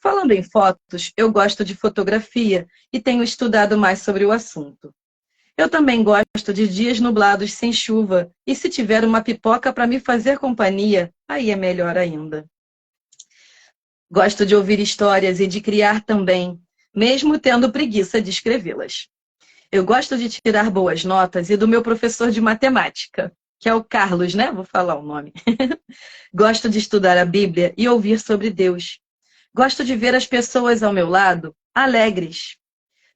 Speaker 1: Falando em fotos, eu gosto de fotografia e tenho estudado mais sobre o assunto. Eu também gosto de dias nublados sem chuva e se tiver uma pipoca para me fazer companhia, aí é melhor ainda. Gosto de ouvir histórias e de criar também, mesmo tendo preguiça de escrevê-las. Eu gosto de tirar boas notas e do meu professor de matemática, que é o Carlos, né? Vou falar o nome. Gosto de estudar a Bíblia e ouvir sobre Deus. Gosto de ver as pessoas ao meu lado alegres.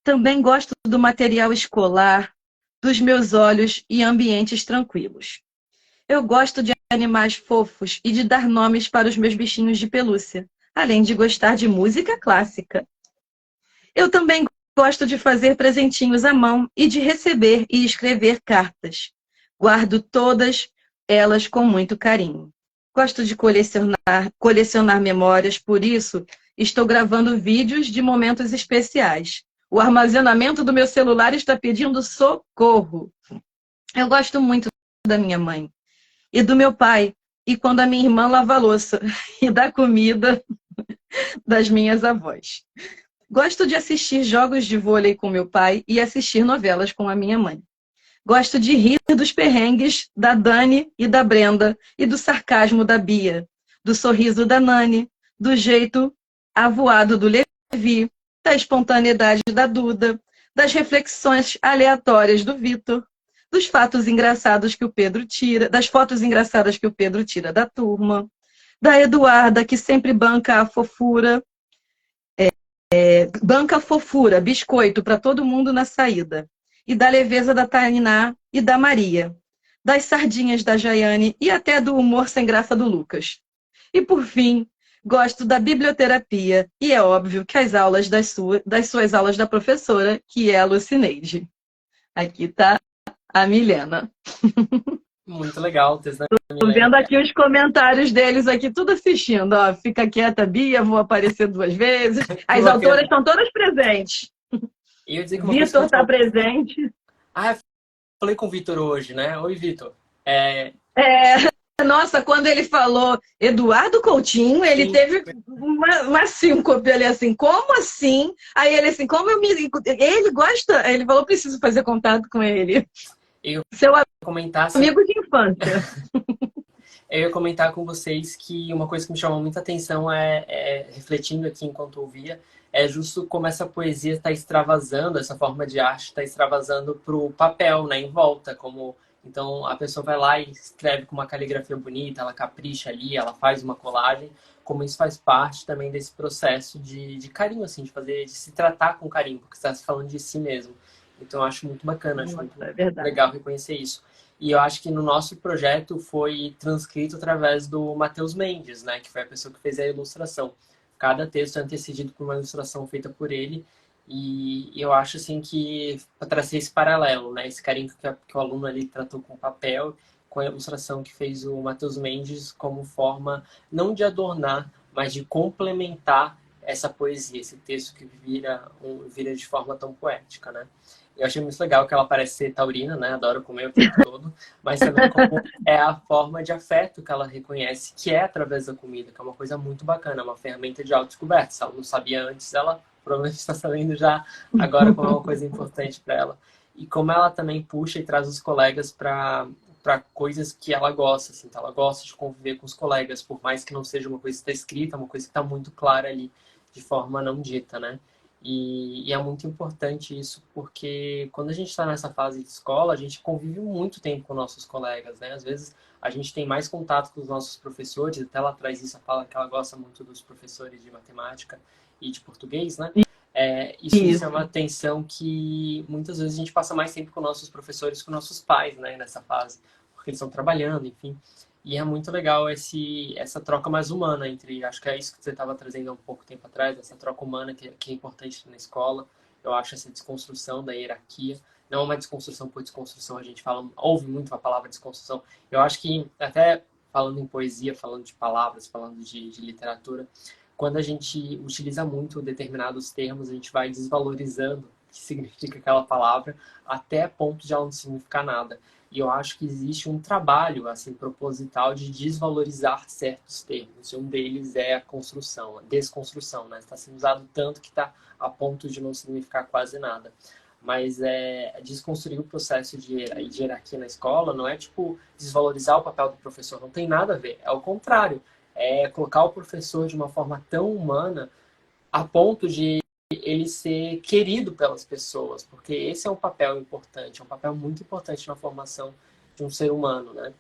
Speaker 1: Também gosto do material escolar, dos meus olhos e ambientes tranquilos. Eu gosto de animais fofos e de dar nomes para os meus bichinhos de pelúcia, além de gostar de música clássica. Eu também gosto de fazer presentinhos à mão e de receber e escrever cartas. Guardo todas elas com muito carinho. Gosto de colecionar memórias, por isso estou gravando vídeos de momentos especiais. O armazenamento do meu celular está pedindo socorro. Eu gosto muito da minha mãe e do meu pai, e quando a minha irmã lava a louça, e da comida das minhas avós. Gosto de assistir jogos de vôlei com meu pai e assistir novelas com a minha mãe. Gosto de rir dos perrengues da Dani e da Brenda e do sarcasmo da Bia, do sorriso da Nani, do jeito avoado do Levi, da espontaneidade da Duda, das reflexões aleatórias do Vitor, dos fatos engraçados que o Pedro tira, das fotos engraçadas que o Pedro tira da turma, da Eduarda, que sempre banca a fofura, biscoito para todo mundo na saída, e da leveza da Tainá e da Maria, das sardinhas da Jaiane e até do humor sem graça do Lucas. E por fim, gosto da biblioterapia e é óbvio que as aulas das suas aulas da professora, que é a Lucineide. Aqui tá a Milena.
Speaker 2: Muito legal, Tesna.
Speaker 1: Tô vendo aqui os comentários deles aqui, tudo assistindo. Ó, fica quieta, Bia, vou aparecer 2 vezes. As autoras estão todas presentes. Vitor está presente.
Speaker 2: Ah, eu falei com o Vitor hoje, né? Oi, Vitor.
Speaker 1: Nossa, quando ele falou Eduardo Coutinho, ele teve uma síncope ali assim, como assim? Aí ele assim, como eu me... Ele gosta, ele falou, preciso fazer contato com ele. Seu amigo de infância.
Speaker 2: Eu ia comentar com vocês que uma coisa que me chamou muita atenção refletindo aqui enquanto ouvia, é justo como essa poesia está extravasando, essa forma de arte está extravasando para o papel, né, em volta, como... Então, a pessoa vai lá e escreve com uma caligrafia bonita, ela capricha ali, ela faz uma colagem, como isso faz parte também desse processo de carinho, assim, de se tratar com carinho, porque você está falando de si mesmo. Então, eu acho muito bacana, acho muito legal reconhecer isso. E eu acho que no nosso projeto foi transcrito através do Matheus Mendes, né, que foi a pessoa que fez a ilustração. Cada texto é antecedido por uma ilustração feita por ele. E eu acho assim que para trazer esse paralelo, né? Esse carinho que o aluno ali tratou com o papel, com a ilustração que fez o Matheus Mendes como forma não de adornar, mas de complementar essa poesia, esse texto que vira de forma tão poética, né? Eu achei muito legal que ela parece ser taurina, né? Adoro comer o tempo todo, mas também como é a forma de afeto que ela reconhece, que é através da comida, que é uma coisa muito bacana, é uma ferramenta de autodescoberta. Se ela não sabia antes, ela provavelmente está sabendo já agora como é uma coisa importante para ela. E como ela também puxa e traz os colegas para coisas que ela gosta, assim, então ela gosta de conviver com os colegas, por mais que não seja uma coisa que está escrita, uma coisa que está muito clara ali, de forma não dita, né? E é muito importante isso, porque quando a gente está nessa fase de escola, a gente convive muito tempo com nossos colegas, né? Às vezes a gente tem mais contato com os nossos professores, até ela traz isso, ela fala que ela gosta muito dos professores de matemática e de português, né? Isso me chama a atenção que muitas vezes a gente passa mais tempo com nossos professores que com nossos pais, né? Nessa fase, porque eles estão trabalhando, enfim. E é muito legal essa troca mais humana entre... Acho que é isso que você estava trazendo há um pouco tempo atrás, essa troca humana que é importante na escola. Eu acho essa desconstrução da hierarquia. Não é uma desconstrução por desconstrução, a gente ouve muito a palavra desconstrução. Eu acho que, até falando em poesia, falando de palavras, falando de literatura, quando a gente utiliza muito determinados termos, a gente vai desvalorizando o que significa aquela palavra, até ponto de ela não significar nada. E eu acho que existe um trabalho assim proposital de desvalorizar certos termos. E um deles é a construção, a desconstrução, né? Está sendo usado tanto que está a ponto de não significar quase nada. Mas desconstruir o processo de hierarquia na escola não é tipo desvalorizar o papel do professor, não tem nada a ver. É o contrário, é colocar o professor de uma forma tão humana a ponto de ele ser querido pelas pessoas, porque esse é um papel importante, é um papel muito importante na formação de um ser humano, né?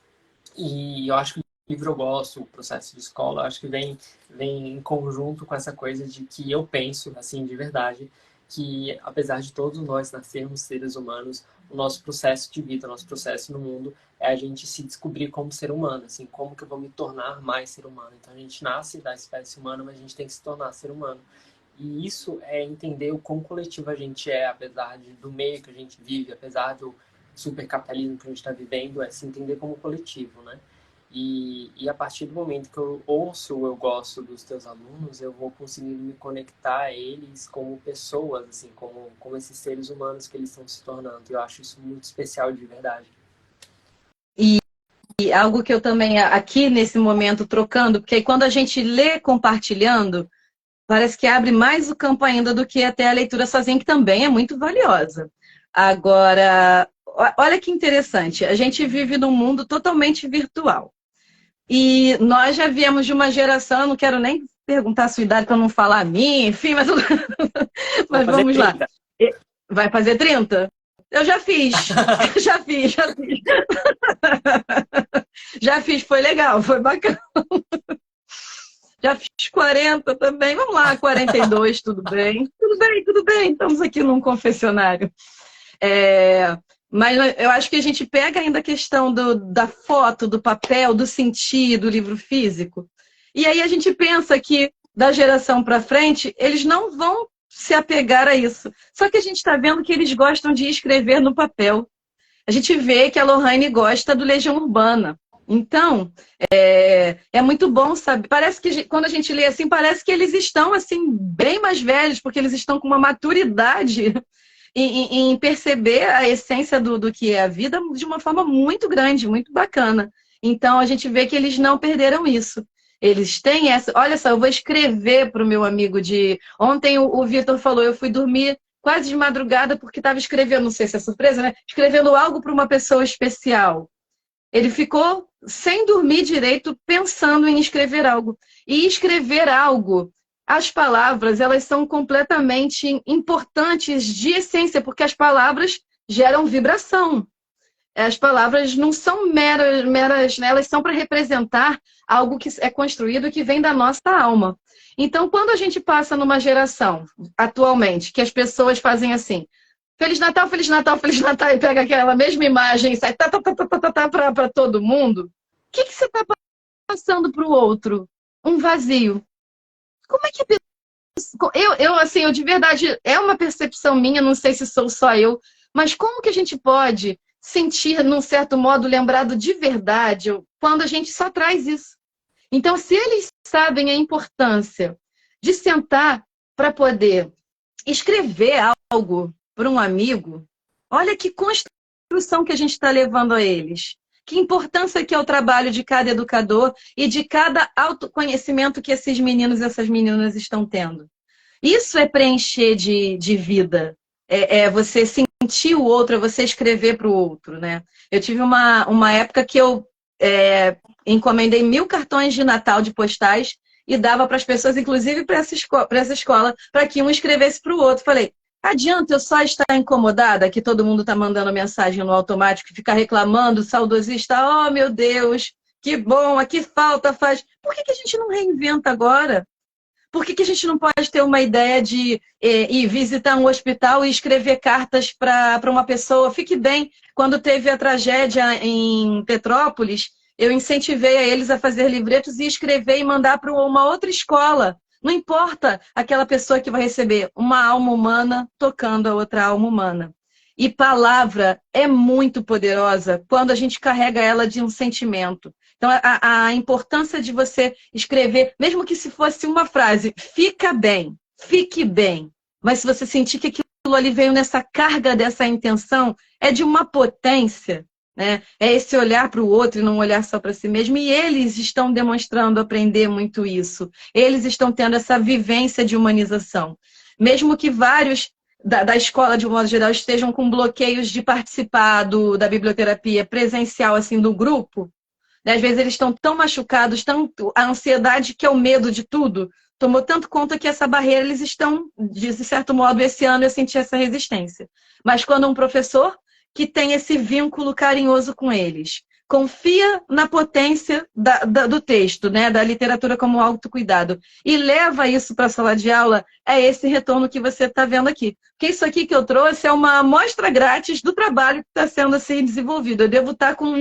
Speaker 2: E eu acho que o livro eu gosto, o processo de escola, eu acho que vem em conjunto com essa coisa de que eu penso, assim, de verdade, que apesar de todos nós nascermos seres humanos, o nosso processo de vida, o nosso processo no mundo é a gente se descobrir como ser humano, assim, como que eu vou me tornar mais ser humano. Então a gente nasce da espécie humana, mas a gente tem que se tornar ser humano. E isso é entender o quão coletivo a gente é, apesar do meio que a gente vive, apesar do supercapitalismo que a gente está vivendo, é se entender como coletivo, né? E a partir do momento que eu ouço, eu gosto dos teus alunos, eu vou conseguindo me conectar a eles como pessoas, assim, como esses seres humanos que eles estão se tornando. Eu acho isso muito especial de verdade.
Speaker 1: E algo que eu também, aqui nesse momento, trocando, porque aí quando a gente lê compartilhando, parece que abre mais o campo ainda do que até a leitura sozinha, que também é muito valiosa. Agora, olha que interessante, a gente vive num mundo totalmente virtual. E nós já viemos de uma geração, eu não quero nem perguntar a sua idade para não falar a minha, enfim, mas, mas vamos lá. Vai fazer 30? Eu já fiz, já fiz, já fiz. Já fiz, foi legal, foi bacana. Já fiz 40 também, vamos lá, 42, tudo bem? Tudo bem, tudo bem, estamos aqui num confessionário. Mas eu acho que a gente pega ainda a questão da foto, do papel, do sentir, do livro físico. E aí a gente pensa que da geração para frente, eles não vão se apegar a isso. Só que a gente está vendo que eles gostam de escrever no papel. A gente vê que a Lohane gosta do Legião Urbana. Então, é muito bom saber. Parece que quando a gente lê assim, parece que eles estão assim bem mais velhos, porque eles estão com uma maturidade em perceber a essência do que é a vida de uma forma muito grande, muito bacana. Então, a gente vê que eles não perderam isso. Eles têm essa... Olha só, eu vou escrever para o meu amigo de... Ontem o Vitor falou, eu fui dormir quase de madrugada porque estava escrevendo, não sei se é surpresa, né? Escrevendo algo para uma pessoa especial. Ele ficou sem dormir direito pensando em escrever algo. E escrever algo... As palavras, elas são completamente importantes de essência, porque as palavras geram vibração. As palavras não são meras, né? Elas são para representar algo que é construído que vem da nossa alma. Então, quando a gente passa numa geração, atualmente, que as pessoas fazem assim, Feliz Natal, Feliz Natal, Feliz Natal, e pega aquela mesma imagem e sai para todo mundo, o que você está passando para o outro? Um vazio. Como é que a pessoa... assim, eu de verdade, é uma percepção minha, não sei se sou só eu, mas como que a gente pode sentir, num certo modo, lembrado de verdade quando a gente só traz isso? Então, se eles sabem a importância de sentar para poder escrever algo para um amigo, olha que construção que a gente está levando a eles. Que importância que é o trabalho de cada educador e de cada autoconhecimento que esses meninos e essas meninas estão tendo. Isso é preencher de vida. É você sentir o outro, é você escrever para o outro, né? Eu tive uma época que eu encomendei 1000 cartões de Natal de postais e dava para as pessoas, inclusive para essa escola, para que um escrevesse para o outro. Falei, adianta eu só estar incomodada que todo mundo está mandando mensagem no automático, ficar reclamando, saudosista, oh meu Deus, que bom, aqui falta faz. Por que a gente não reinventa agora? Por que a gente não pode ter uma ideia de ir visitar um hospital e escrever cartas para uma pessoa? Fique bem, quando teve a tragédia em Petrópolis, eu incentivei a eles a fazer livretos e escrever e mandar para uma outra escola. Não importa aquela pessoa que vai receber, uma alma humana tocando a outra alma humana. E palavra é muito poderosa quando a gente carrega ela de um sentimento. Então, a importância de você escrever, mesmo que se fosse uma frase, fica bem, fique bem. Mas se você sentir que aquilo ali veio nessa carga dessa intenção, é de uma potência né? É esse olhar para o outro e não olhar só para si mesmo. E eles estão demonstrando aprender muito isso. Eles estão tendo essa vivência de humanização. Mesmo que vários da escola, de um modo geral, estejam com bloqueios de participar da biblioterapia presencial, assim, do grupo, né? Às vezes eles estão tão machucados, a ansiedade, que é o medo de tudo, tomou tanto conta que essa barreira, eles estão, de certo modo, esse ano eu senti essa resistência. Mas quando um professor que tem esse vínculo carinhoso com eles, confia na potência do texto, né, da literatura como autocuidado, e leva isso para a sala de aula, é esse retorno que você está vendo aqui. Porque isso aqui que eu trouxe é uma amostra grátis do trabalho que está sendo assim desenvolvido. Eu devo estar com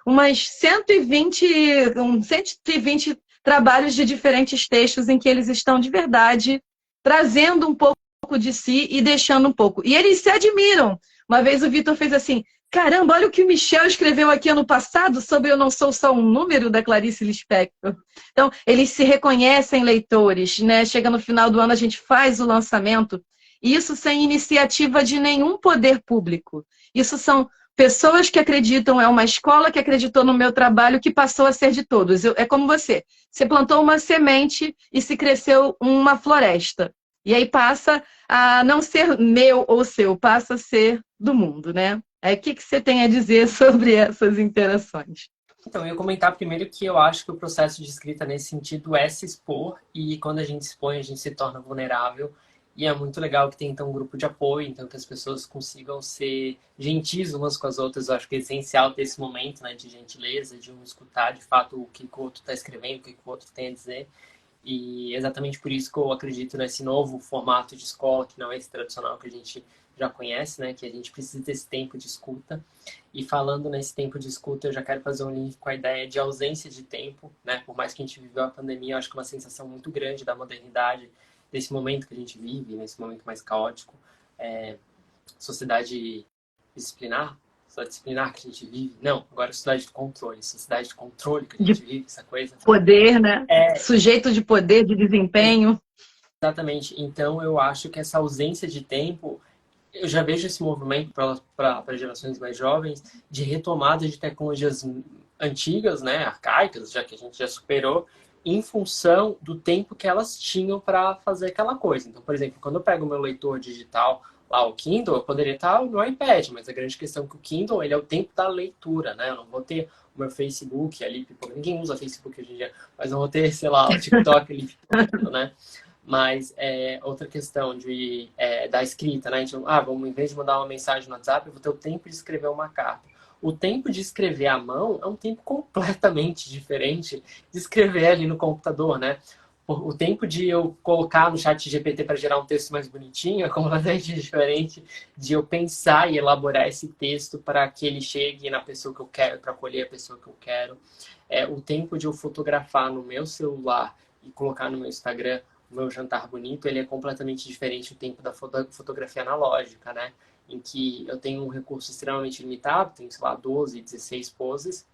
Speaker 1: umas 120 trabalhos de diferentes textos em que eles estão de verdade trazendo um pouco de si e deixando um pouco. E eles se admiram. Uma vez o Vitor fez assim: caramba, olha o que o Michel escreveu aqui ano passado sobre Eu Não Sou Só um Número, da Clarice Lispector. Então, eles se reconhecem leitores, né? Chega no final do ano, a gente faz o lançamento, e isso sem iniciativa de nenhum poder público. Isso são pessoas que acreditam, é uma escola que acreditou no meu trabalho, que passou a ser de todos. É como você. Você plantou uma semente e se cresceu uma floresta. E aí passa a não ser meu ou seu, passa a ser do mundo, né? Aí o que você tem a dizer sobre essas interações?
Speaker 2: Então, eu ia comentar primeiro que eu acho que o processo de escrita nesse sentido é se expor, e quando a gente se expõe, a gente se torna vulnerável. E é muito legal que tem, então, um grupo de apoio, então que as pessoas consigam ser gentis umas com as outras. Eu acho que é essencial ter esse momento, né, de gentileza, de um escutar de fato o que o outro está escrevendo, o que o outro tem a dizer. E exatamente por isso que eu acredito nesse novo formato de escola, que não é esse tradicional que a gente já conhece, né? Que a gente precisa desse tempo de escuta. E falando nesse tempo de escuta, eu já quero fazer um link com a ideia de ausência de tempo, né? Por mais que a gente viveu a pandemia, eu acho que é uma sensação muito grande da modernidade, desse momento que a gente vive, nesse momento mais caótico. Sociedade disciplinar, sociedade disciplinar que a gente vive. Não, agora é sociedade de controle. Sociedade de controle que a
Speaker 1: De
Speaker 2: gente vive, essa coisa.
Speaker 1: poder, né?
Speaker 2: É,
Speaker 1: Sujeito de poder, de desempenho.
Speaker 2: exatamente. Então, eu acho que essa ausência de tempo, eu já vejo esse movimento para gerações mais jovens de retomada de tecnologias antigas, né, arcaicas, já que a gente já superou, em função do tempo que elas tinham para fazer aquela coisa. Então, por exemplo, quando eu pego o meu leitor digital, lá o Kindle, eu poderia estar no iPad, mas a grande questão é que o Kindle, ele é o tempo da leitura, né? Eu não vou ter o meu Facebook ali, ninguém usa Facebook hoje em dia, mas não vou ter, sei lá, o TikTok ali, né? Mas outra questão da escrita, né? Então, vamos, em vez de mandar uma mensagem no WhatsApp, eu vou ter o tempo de escrever uma carta. O tempo de escrever à mão é um tempo completamente diferente de escrever ali no computador, né? O tempo de eu colocar no chat GPT para gerar um texto mais bonitinho é completamente diferente de eu pensar e elaborar esse texto para que ele chegue na pessoa que eu quero, para acolher a pessoa que eu quero. O tempo de eu fotografar no meu celular e colocar no meu Instagram o meu jantar bonito, ele é completamente diferente do tempo da fotografia analógica, né? Em que eu tenho um recurso extremamente limitado, tenho, sei lá, 12, 16 poses,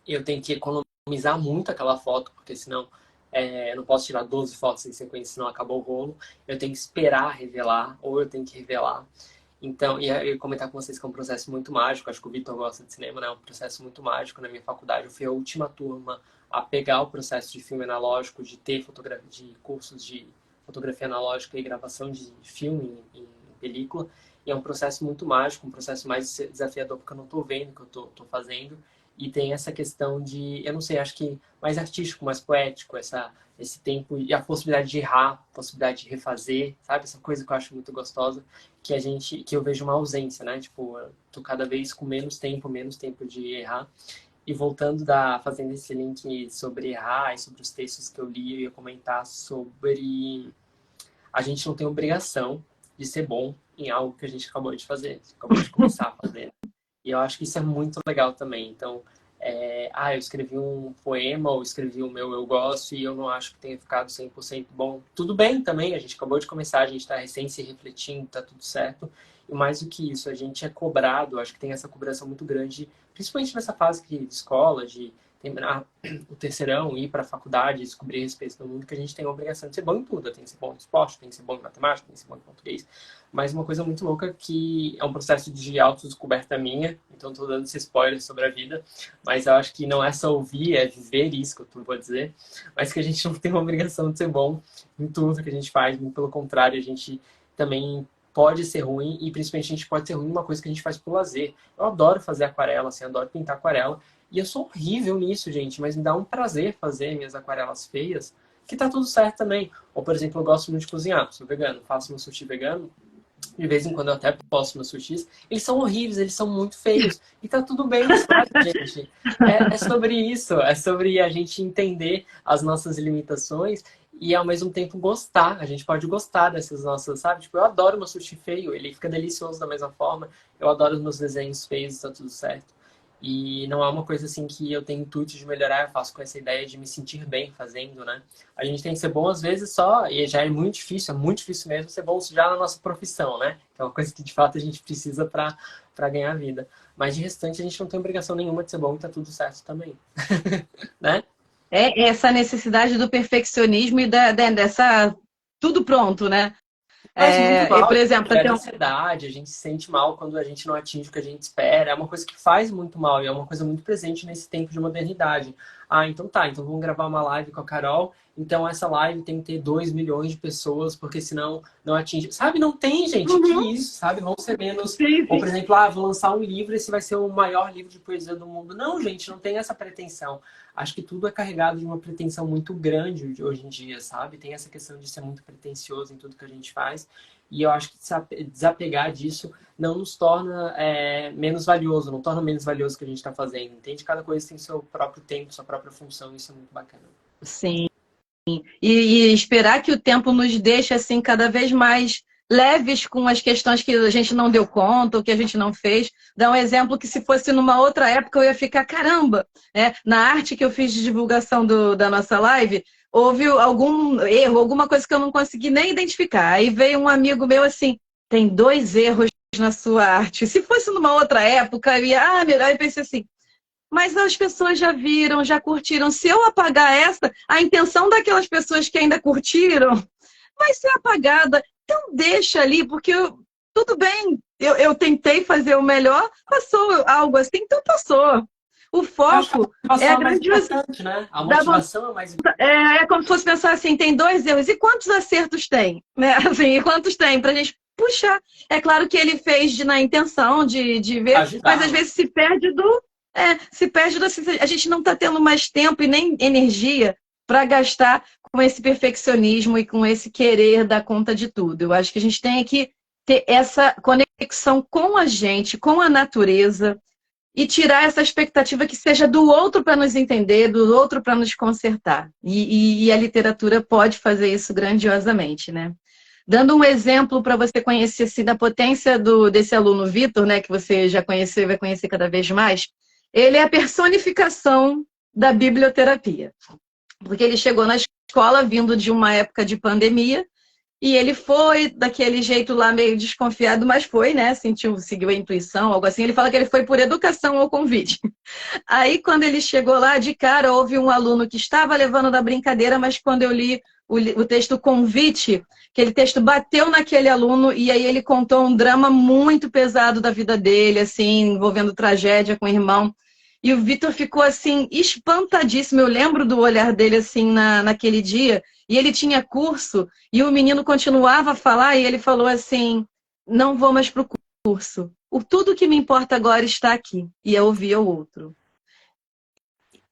Speaker 2: e eu tenho que economizar muito aquela foto, porque senão eu não posso tirar 12 fotos em sequência, senão acabou o rolo. Eu tenho que esperar revelar, ou eu tenho que revelar. Então, e eu ia comentar com vocês que é um processo muito mágico. Acho que o Vitor gosta de cinema, né? É um processo muito mágico. Na minha faculdade, eu fui a última turma a pegar o processo de filme analógico, de ter de cursos de fotografia analógica e gravação de filme em película. E é um processo muito mágico, um processo mais desafiador, porque eu não estou vendo o que eu estou fazendo. E tem essa questão de, eu não sei, acho que mais artístico, mais poético, esse tempo e a possibilidade de errar, a possibilidade de refazer, sabe? Essa coisa que eu acho muito gostosa, que eu vejo uma ausência, né? Tipo, eu tô cada vez com menos tempo de errar. E voltando fazendo esse link sobre errar e sobre os textos que eu li, eu ia comentar sobre a gente não tem obrigação de ser bom em algo que a gente acabou de fazer, acabou de começar a fazer. E eu acho que isso é muito legal também. Então, eu escrevi um poema ou escrevi o meu Eu Gosto e eu não acho que tenha ficado 100% bom. Tudo bem também, a gente acabou de começar, a gente está recém se refletindo, tá tudo certo. E mais do que isso, a gente é cobrado, acho que tem essa cobrança muito grande, principalmente nessa fase de escola, de terminar o terceirão, ir para a faculdade, descobrir a respeito do mundo, que a gente tem a obrigação de ser bom em tudo. Tem que ser bom no esporte, tem que ser bom em matemática, tem que ser bom em português. Mas uma coisa muito louca que é um processo de autodescoberta minha, então estou dando esse spoiler sobre a vida, mas eu acho que não é só ouvir, é viver isso que eu vou dizer, mas que a gente não tem uma obrigação de ser bom em tudo que a gente faz, muito pelo contrário, a gente também pode ser ruim, e principalmente a gente pode ser ruim numa coisa que a gente faz por lazer. Eu adoro fazer aquarela, assim, adoro pintar aquarela, e eu sou horrível nisso, gente, mas me dá um prazer fazer minhas aquarelas feias, que tá tudo certo também. Ou, por exemplo, eu gosto muito de cozinhar, sou vegano, faço meu sushi vegano, de vez em quando eu até posto meus sushis, eles são horríveis, eles são muito feios, e tá tudo bem, sabe, gente? É sobre isso, é sobre a gente entender as nossas limitações e ao mesmo tempo gostar. A gente pode gostar dessas nossas, sabe? Tipo, eu adoro meu sushi feio, ele fica delicioso da mesma forma, eu adoro os meus desenhos feios, tá tudo certo. E não é uma coisa assim que eu tenho intuito de melhorar, eu faço com essa ideia de me sentir bem fazendo, né? A gente tem que ser bom às vezes só, e já é muito difícil mesmo ser bom já na nossa profissão, né? Que é uma coisa que de fato a gente precisa para ganhar vida. Mas de restante a gente não tem obrigação nenhuma de ser bom e tá tudo certo também. Né?
Speaker 1: É essa necessidade do perfeccionismo e dessa tudo pronto, né?
Speaker 2: Faz muito mal,
Speaker 1: Por exemplo,
Speaker 2: é ansiedade, a gente se sente mal quando a gente não atinge o que a gente espera. É uma coisa que faz muito mal e é uma coisa muito presente nesse tempo de modernidade. Ah, então tá, então vamos gravar uma live com a Carol. Então essa live tem que ter 2 milhões de pessoas, porque senão não atinge. Sabe, não tem, gente, que isso, sabe? Vão ser menos.
Speaker 1: Sim.
Speaker 2: Ou, por exemplo, vou lançar um livro, esse vai ser o maior livro de poesia do mundo. Não, gente, não tem essa pretensão. Acho que tudo é carregado de uma pretensão muito grande hoje em dia, sabe? Tem essa questão de ser muito pretensioso em tudo que a gente faz. E eu acho que desapegar disso não nos torna menos valioso, não torna menos valioso o que a gente está fazendo. Entende? Cada coisa tem seu próprio tempo, sua própria função, isso é muito bacana.
Speaker 1: Sim. E esperar que o tempo nos deixe assim cada vez mais leves com as questões que a gente não deu conta, ou que a gente não fez. Dá um exemplo que se fosse numa outra época eu ia ficar, caramba, né? Na arte que eu fiz de divulgação da nossa live, houve algum erro, alguma coisa que eu não consegui nem identificar. Aí veio um amigo meu assim, tem 2 erros na sua arte. Se fosse numa outra época, eu ia, melhor. Eu pensei assim, mas as pessoas já viram, já curtiram. Se eu apagar essa, a intenção daquelas pessoas que ainda curtiram vai ser apagada. Então deixa ali, porque tudo bem, eu tentei fazer o melhor, passou algo assim, então passou. O foco é a grandiosidade,
Speaker 2: né? A motivação é mais importante.
Speaker 1: É como se fosse pensar assim, tem 2 erros, e quantos acertos tem? Né? Assim, e quantos tem? Pra gente puxar. É claro que ele fez na intenção de ver, ajudar, mas às vezes se perde a gente não está tendo mais tempo e nem energia para gastar com esse perfeccionismo e com esse querer dar conta de tudo. Eu acho que a gente tem que ter essa conexão com a gente, com a natureza, e tirar essa expectativa que seja do outro para nos entender, do outro para nos consertar. E a literatura pode fazer isso grandiosamente, né? Dando um exemplo para você conhecer assim, da potência desse aluno Vitor, né, que você já conheceu e vai conhecer cada vez mais, ele é a personificação da biblioterapia. Porque ele chegou na escola vindo de uma época de pandemia e ele foi daquele jeito lá meio desconfiado, mas foi, né? Seguiu a intuição, algo assim. Ele fala que ele foi por educação ao convite. Aí, quando ele chegou lá, de cara, houve um aluno que estava levando da brincadeira, mas quando eu li o texto convite, aquele texto bateu naquele aluno e aí ele contou um drama muito pesado da vida dele, assim, envolvendo tragédia com o irmão. E o Vitor ficou, assim, espantadíssimo. Eu lembro do olhar dele, assim, naquele dia. E ele tinha curso, e o menino continuava a falar, e ele falou assim, não vou mais para o curso. Tudo que me importa agora está aqui. E eu ouvia o outro.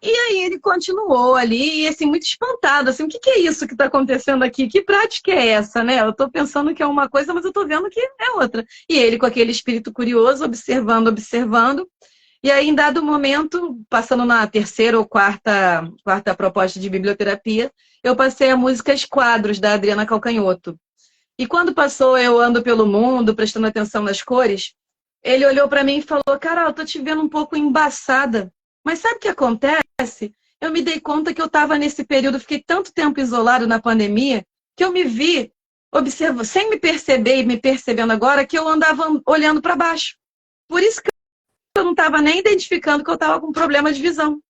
Speaker 1: E aí ele continuou ali, e assim, muito espantado, assim, o que é isso que está acontecendo aqui? Que prática é essa, né? Eu estou pensando que é uma coisa, mas eu estou vendo que é outra. E ele com aquele espírito curioso, observando. E aí, em dado momento, passando na terceira ou quarta proposta de biblioterapia, eu passei a música Esquadros, da Adriana Calcanhoto. E quando passou Eu Ando Pelo Mundo, prestando atenção nas cores, ele olhou para mim e falou, Carol, eu tô te vendo um pouco embaçada. Mas sabe o que acontece? Eu me dei conta que eu estava nesse período, fiquei tanto tempo isolado na pandemia, que eu me vi, sem me perceber e me percebendo agora, que eu andava olhando para baixo. Por isso que eu não estava nem identificando que eu estava com problema de visão.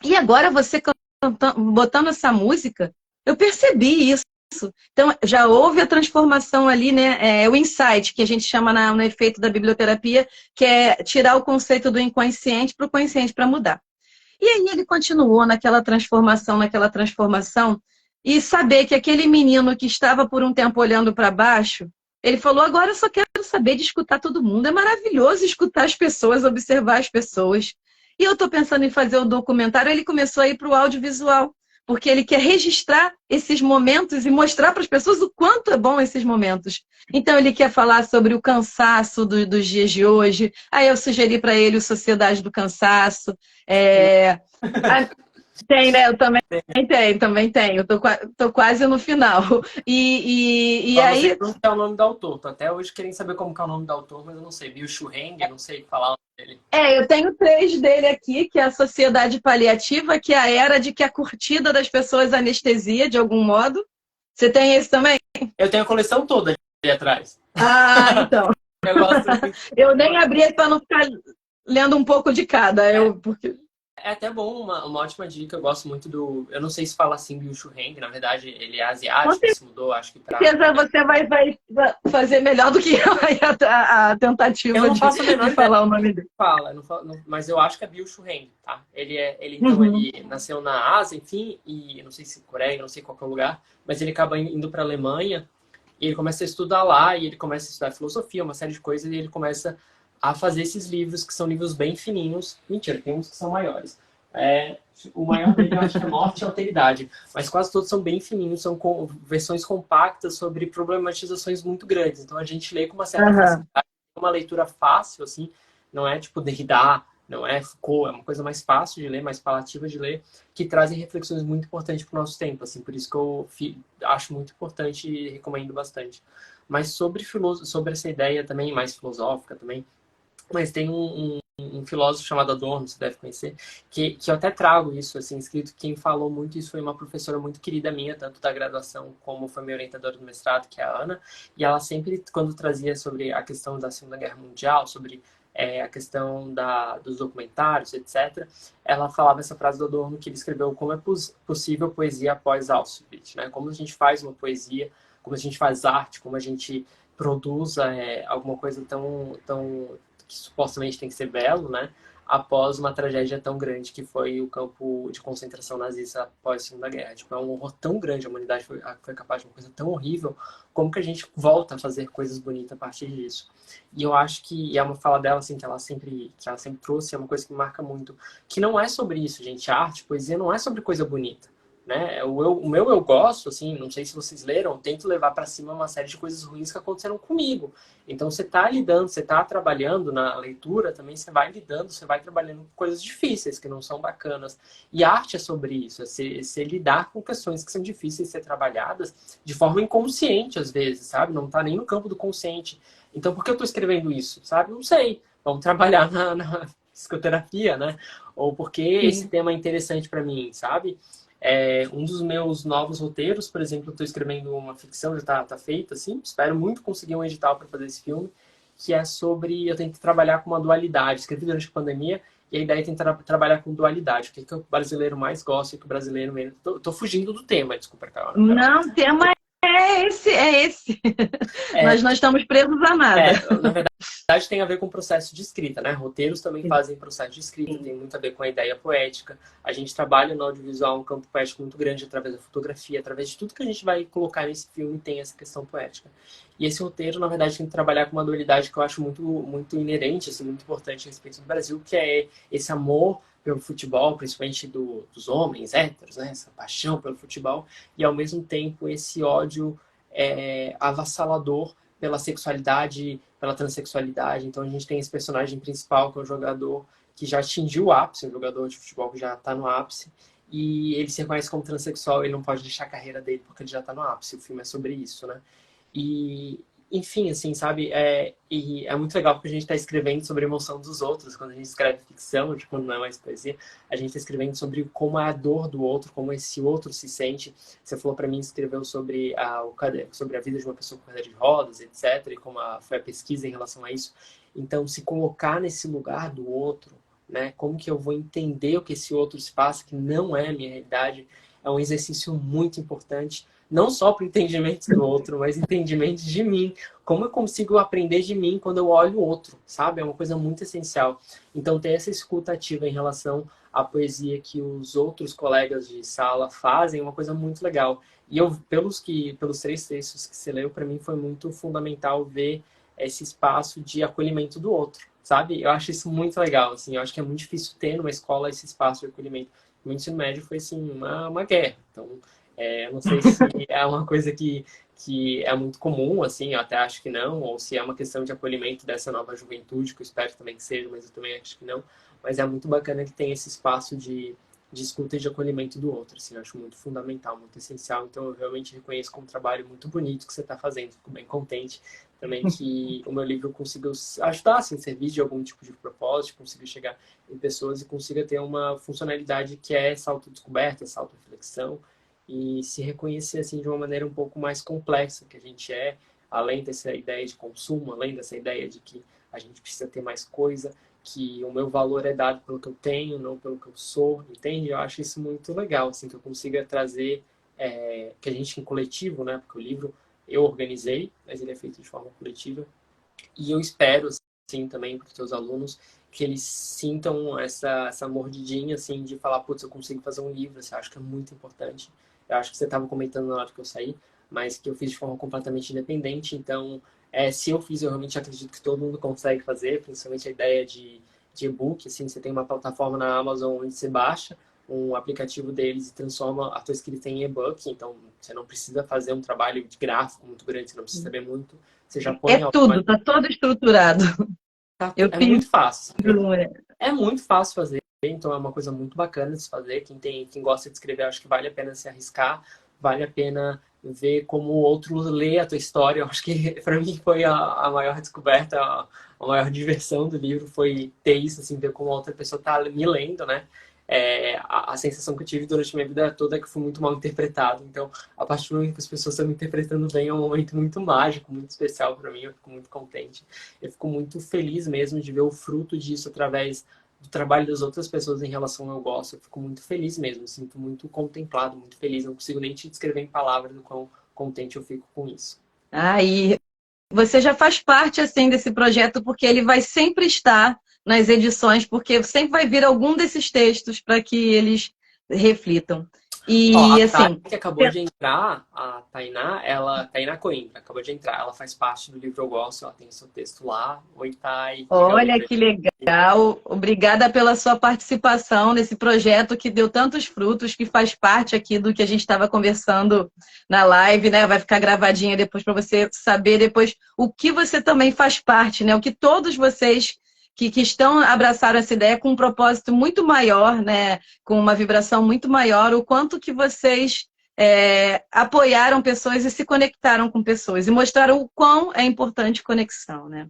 Speaker 1: E agora você botando essa música, eu percebi isso. Então, já houve a transformação ali, né? O insight, que a gente chama no efeito da biblioterapia, que é tirar o conceito do inconsciente para o consciente para mudar. E aí ele continuou naquela transformação, e saber que aquele menino que estava por um tempo olhando para baixo, ele falou, agora eu só quero saber de escutar todo mundo. É maravilhoso escutar as pessoas, observar as pessoas. E eu estou pensando em fazer o documentário, ele começou a ir para o audiovisual, porque ele quer registrar esses momentos e mostrar para as pessoas o quanto é bom esses momentos. Então ele quer falar sobre o cansaço dos dias de hoje. Aí eu sugeri para ele o Sociedade do Cansaço. É... Tem, né? Eu também tenho. Eu tô quase no final. E
Speaker 2: Só não sei
Speaker 1: aí,
Speaker 2: pronunciar o nome do autor. Tô até hoje querendo saber como que é o nome do autor, mas eu não sei. Bill Chureng, eu não sei falar o nome dele.
Speaker 1: eu tenho três dele aqui, que é a Sociedade Paliativa, que é a era de que a curtida das pessoas anestesia, de algum modo. Você tem esse também?
Speaker 2: Eu tenho a coleção toda ali atrás.
Speaker 1: Ah, então.
Speaker 2: Eu gosto muito.
Speaker 1: Eu nem abri para não ficar lendo um pouco de cada. Porque...
Speaker 2: É até bom, uma ótima dica. Eu gosto muito do. Eu não sei se fala assim Byung-Chul Han, na verdade ele é
Speaker 1: Com
Speaker 2: asiático, se mudou, acho que pra.
Speaker 1: certeza você vai fazer melhor do que eu aí a
Speaker 2: Eu
Speaker 1: tentativa
Speaker 2: não faço a menor
Speaker 1: de
Speaker 2: ideia
Speaker 1: falar o
Speaker 2: do
Speaker 1: nome
Speaker 2: que
Speaker 1: dele.
Speaker 2: fala, mas eu acho que é Byung-Chul Han, tá? Ele então
Speaker 1: Uhum.
Speaker 2: ele nasceu na Ásia, enfim, e não sei se Coreia, não sei qual que é o lugar, mas ele acaba indo para Alemanha e ele começa a estudar lá e ele começa a estudar filosofia, uma série de coisas e ele começa a fazer esses livros que são livros bem fininhos. Mentira, tem uns que são maiores. É, o maior dele eu acho que é Morte e Alteridade, mas quase todos são bem fininhos, são versões compactas sobre problematizações muito grandes. Então a gente lê com uma certa
Speaker 1: Aham.
Speaker 2: facilidade, uma leitura fácil, assim, não é tipo Derrida, não é Foucault, é uma coisa mais fácil de ler, mais palativa de ler, que trazem reflexões muito importantes para o nosso tempo, assim, por isso que eu acho muito importante e recomendo bastante. Mas sobre essa ideia também, mais filosófica também, mas tem um filósofo chamado Adorno, você deve conhecer, que eu até trago isso, assim, escrito. Quem falou muito isso foi uma professora muito querida minha, tanto da graduação como foi minha orientadora do mestrado, que é a Ana, e ela sempre, quando trazia sobre a questão da Segunda Guerra Mundial, sobre a questão dos documentários, etc., ela falava essa frase do Adorno que ele escreveu: como é possível poesia após Auschwitz, né? Como a gente faz uma poesia, como a gente faz arte, como a gente produz alguma coisa tão que supostamente tem que ser belo, né? Após uma tragédia tão grande que foi o campo de concentração nazista após a Segunda Guerra. Tipo, é um horror tão grande, a humanidade foi capaz de uma coisa tão horrível, como que a gente volta a fazer coisas bonitas a partir disso? E eu acho que é uma fala dela, assim, que ela sempre trouxe, é uma coisa que me marca muito, que não é sobre isso, gente. A arte, poesia não é sobre coisa bonita. Né? O meu eu gosto, assim, não sei se vocês leram, eu tento levar para cima uma série de coisas ruins que aconteceram comigo. Então você está lidando, você está trabalhando na leitura, também você vai lidando, você vai trabalhando com coisas difíceis que não são bacanas. E a arte é sobre isso, é você lidar com questões que são difíceis de ser trabalhadas de forma inconsciente às vezes, sabe? Não está nem no campo do consciente. Então por que eu estou escrevendo isso, sabe? Não sei. Vamos trabalhar na psicoterapia, né? Ou porque esse
Speaker 1: Sim.
Speaker 2: tema é interessante para mim, sabe? Um dos meus novos roteiros, por exemplo, eu estou escrevendo uma ficção, já está feita, assim, espero muito conseguir um edital para fazer esse filme, que é sobre, eu tenho que trabalhar com uma dualidade, escrevi durante a pandemia, e a ideia é tentar trabalhar com dualidade, o que o brasileiro mais gosta e o que o brasileiro menos... Tô fugindo do tema, desculpa, Carol.
Speaker 1: Não, o tema é esse, é esse.
Speaker 2: É,
Speaker 1: Nós não estamos presos a nada.
Speaker 2: Na verdade tem a ver com o processo de escrita, né? Roteiros também fazem processo de escrita, tem muito a ver com a ideia poética. A gente trabalha no audiovisual um campo poético muito grande através da fotografia, através de tudo que a gente vai colocar nesse filme tem essa questão poética. E esse roteiro, na verdade, tem que trabalhar com uma dualidade que eu acho muito, muito inerente, assim, muito importante a respeito do Brasil, que é esse amor pelo futebol, principalmente dos homens héteros, né? Essa paixão pelo futebol, e ao mesmo tempo esse ódio avassalador pela sexualidade, pela transexualidade. Então a gente tem esse personagem principal, que é o jogador que já atingiu o ápice, um jogador de futebol que já está no ápice, e ele se reconhece como transexual, ele não pode deixar a carreira dele porque ele já está no ápice. O filme é sobre isso, né? E, enfim, assim, sabe? E é muito legal porque a gente está escrevendo sobre a emoção dos outros. Quando a gente escreve ficção, tipo, quando não é mais poesia, a gente está escrevendo sobre como é a dor do outro, como esse outro se sente. Você falou para mim, escreveu sobre sobre a vida de uma pessoa com cadeira de rodas, etc., e como foi a pesquisa em relação a isso. Então, se colocar nesse lugar do outro, né? Como que eu vou entender o que esse outro se passa, que não é a minha realidade? É um exercício muito importante, não só para o entendimento do outro, mas entendimento de mim. Como eu consigo aprender de mim quando eu olho o outro, sabe? É uma coisa muito essencial. Então, ter essa escuta ativa em relação à poesia que os outros colegas de sala fazem é uma coisa muito legal. E eu, pelos 3 textos que você leu, para mim foi muito fundamental ver esse espaço de acolhimento do outro, sabe? Eu acho isso muito legal, assim. Eu acho que é muito difícil ter numa escola esse espaço de acolhimento. O ensino médio foi, assim, uma guerra. Então, eu não sei se é uma coisa que é muito comum, assim, eu até acho que não, ou se é uma questão de acolhimento dessa nova juventude, que eu espero também que seja, mas eu também acho que não. Mas é muito bacana que tem esse espaço de escuta e de acolhimento do outro, assim, eu acho muito fundamental, muito essencial. Então, eu realmente reconheço como um trabalho muito bonito que você está fazendo, fico bem contente também que o meu livro consiga ajudar, assim, servir de algum tipo de propósito, consiga chegar em pessoas e consiga ter uma funcionalidade que é essa autodescoberta, essa autorreflexão, e se reconhecer assim de uma maneira um pouco mais complexa que a gente é, além dessa ideia de consumo, além dessa ideia de que a gente precisa ter mais coisa, que o meu valor é dado pelo que eu tenho, não pelo que eu sou, entende? Eu acho isso muito legal, assim, que eu consiga trazer, que a gente em coletivo, né, porque o livro eu organizei, mas ele é feito de forma coletiva, e eu espero, assim, também para os teus alunos, que eles sintam essa mordidinha, assim, de falar, putz, eu consigo fazer um livro, assim, eu acho que é muito importante. Eu acho que você estava comentando na hora que eu saí, mas que eu fiz de forma completamente independente, então, se eu fiz, eu realmente acredito que todo mundo consegue fazer, principalmente a ideia de e-book, assim, você tem uma plataforma na Amazon onde você baixa um aplicativo deles e transforma a tua escrita em e-book, então você não precisa fazer um trabalho de gráfico muito grande, você não precisa saber muito, você já põe
Speaker 1: É tudo,
Speaker 2: automaticamente.
Speaker 1: tá todo estruturado. Eu
Speaker 2: É
Speaker 1: fiz
Speaker 2: muito fácil.
Speaker 1: tudo, né?
Speaker 2: É muito fácil fazer, então é uma coisa muito bacana de se fazer. Quem gosta de escrever, acho que vale a pena se arriscar, vale a pena ver como o outro lê a tua história. Eu acho que para mim foi a maior descoberta, a maior diversão do livro foi ter isso, assim, ver como a outra pessoa está me lendo, né? A sensação que eu tive durante a minha vida toda é que fui muito mal interpretado. Então, a partir do momento que as pessoas estão me interpretando bem, é um momento muito mágico, muito especial para mim. Eu fico muito contente. Eu fico muito feliz mesmo de ver o fruto disso através do trabalho das outras pessoas em relação ao eu gosto. Eu fico muito feliz mesmo, me sinto muito contemplado, muito feliz. Não consigo nem te descrever em palavras o quão contente eu fico com isso.
Speaker 1: Aí você já faz parte assim desse projeto porque ele vai sempre estar nas edições, porque sempre vai vir algum desses textos para que eles reflitam.
Speaker 2: Ó, a
Speaker 1: E
Speaker 2: Thay
Speaker 1: assim,
Speaker 2: que acabou de entrar, a Tainá, Tainá Coimbra, acabou de entrar. Ela faz parte do livro Eu Gosto, ela tem seu texto lá. Oi, Thay, diga oi
Speaker 1: olha
Speaker 2: pra
Speaker 1: que
Speaker 2: gente.
Speaker 1: legal. Obrigada pela sua participação nesse projeto que deu tantos frutos, que faz parte aqui do que a gente estava conversando na live, né? Vai ficar gravadinha depois para você saber depois o que você também faz parte, né? O que todos vocês que estão abraçaram essa ideia com um propósito muito maior, né? Com uma vibração muito maior, o quanto que vocês apoiaram pessoas e se conectaram com pessoas e mostraram o quão é importante conexão, né?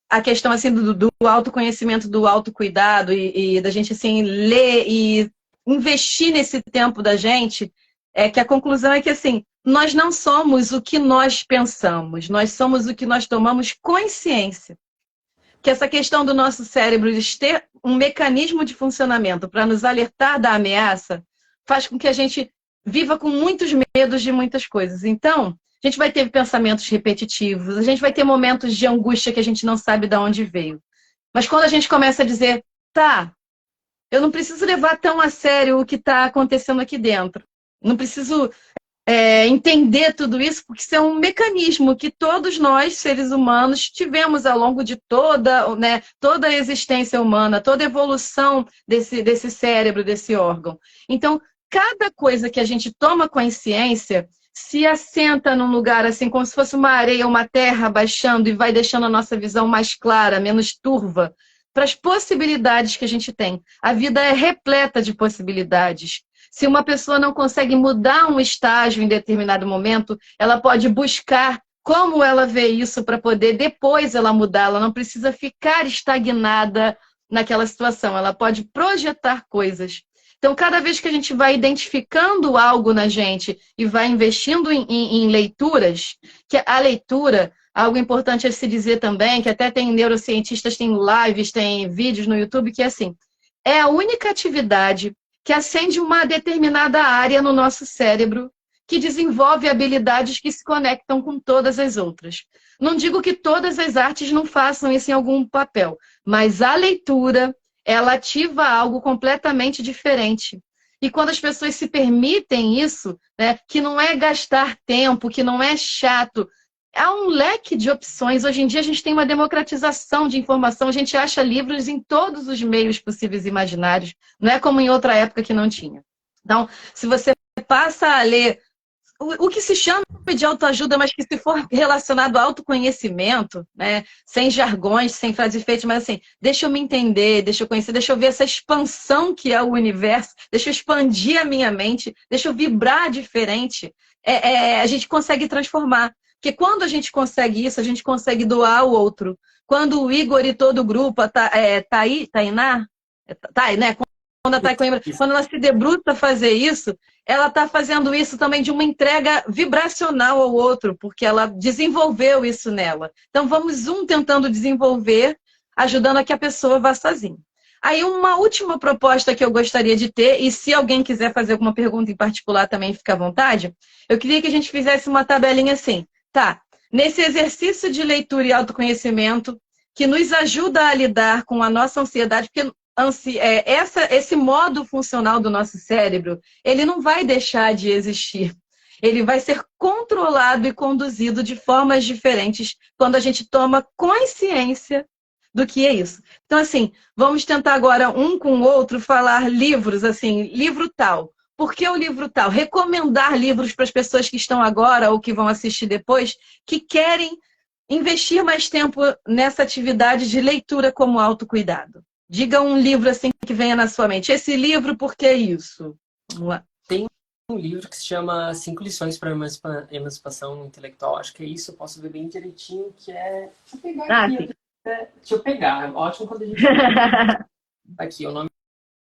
Speaker 1: A questão assim do autoconhecimento, do autocuidado e da gente assim ler e investir nesse tempo da gente, é que a conclusão é que assim, nós não somos o que nós pensamos, nós somos o que nós tomamos consciência. Que essa questão do nosso cérebro de ter um mecanismo de funcionamento para nos alertar da ameaça faz com que a gente viva com muitos medos de muitas coisas. Então, a gente vai ter pensamentos repetitivos, a gente vai ter momentos de angústia que a gente não sabe de onde veio. Mas quando a gente começa a dizer, tá, eu não preciso levar tão a sério o que está acontecendo aqui dentro. Não preciso entender tudo isso, porque isso é um mecanismo que todos nós, seres humanos, tivemos ao longo de toda a existência humana, toda a evolução desse cérebro, desse órgão. Então, cada coisa que a gente toma consciência se assenta num lugar assim, como se fosse uma areia, uma terra baixando e vai deixando a nossa visão mais clara, menos turva, para as possibilidades que a gente tem. A vida é repleta de possibilidades. Se uma pessoa não consegue mudar um estágio em determinado momento, ela pode buscar como ela vê isso para poder depois ela mudar. Ela não precisa ficar estagnada naquela situação. Ela pode projetar coisas. Então, cada vez que a gente vai identificando algo na gente e vai investindo em leituras, que a leitura, algo importante a se dizer também, que até tem neurocientistas, tem lives, tem vídeos no YouTube, que é assim, é a única atividade que acende uma determinada área no nosso cérebro, que desenvolve habilidades que se conectam com todas as outras. Não digo que todas as artes não façam isso em algum papel, mas a leitura, ela ativa algo completamente diferente. E quando as pessoas se permitem isso, né, que não é gastar tempo, que não é chato, há um leque de opções. Hoje em dia a gente tem uma democratização de informação, a gente acha livros em todos os meios possíveis e imaginários, não é como em outra época que não tinha. Então, se você passa a ler o que se chama de autoajuda, mas que se for relacionado ao autoconhecimento, né, sem jargões, sem frases feitas, mas assim, deixa eu me entender, deixa eu conhecer, deixa eu ver essa expansão que é o universo, deixa eu expandir a minha mente, deixa eu vibrar diferente, a gente consegue transformar. Porque quando a gente consegue isso, a gente consegue doar ao outro. Quando o Igor e todo o grupo, Tainá, né? Quando a Thay Coimbra, quando ela se debruça a fazer isso, ela está fazendo isso também de uma entrega vibracional ao outro, porque ela desenvolveu isso nela. Então, vamos tentando desenvolver, ajudando a que a pessoa vá sozinha. Aí, uma última proposta que eu gostaria de ter, e se alguém quiser fazer alguma pergunta em particular também, fica à vontade, eu queria que a gente fizesse uma tabelinha assim, tá? Nesse exercício de leitura e autoconhecimento, que nos ajuda a lidar com a nossa ansiedade, porque esse modo funcional do nosso cérebro, ele não vai deixar de existir. Ele vai ser controlado e conduzido de formas diferentes quando a gente toma consciência do que é isso. Então, assim, vamos tentar agora, um com o outro, falar livros, assim, livro tal. Por que o livro tal? Recomendar livros para as pessoas que estão agora ou que vão assistir depois, que querem investir mais tempo nessa atividade de leitura como autocuidado. Diga um livro assim que venha na sua mente. Esse livro, por que isso? Vamos lá.
Speaker 2: Tem um livro que se chama 5 lições para emancipação intelectual. Acho que é isso, eu posso ver bem direitinho, que é... Deixa eu pegar aqui. Deixa eu pegar. Ótimo quando a gente... Aqui, o nome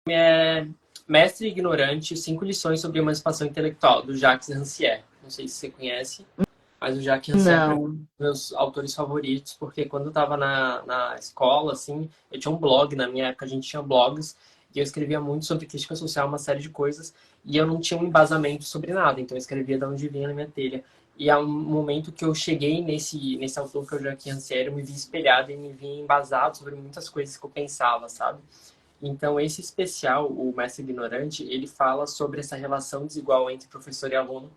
Speaker 2: é Mestre Ignorante, 5 lições sobre emancipação intelectual, do Jacques Rancière. Não sei se você conhece, mas o Jacques Rancière é um dos meus autores favoritos, porque quando eu estava na escola, assim, eu tinha um blog, na minha época a gente tinha blogs, e eu escrevia muito sobre crítica social, uma série de coisas, e eu não tinha um embasamento sobre nada, então eu escrevia de onde vinha na minha telha. E há um momento que eu cheguei nesse autor, que é o Jacques Rancière, eu me vi espelhado e me vi embasado sobre muitas coisas que eu pensava, sabe? Então, esse especial, o Mestre Ignorante, ele fala sobre essa relação desigual entre professor e aluno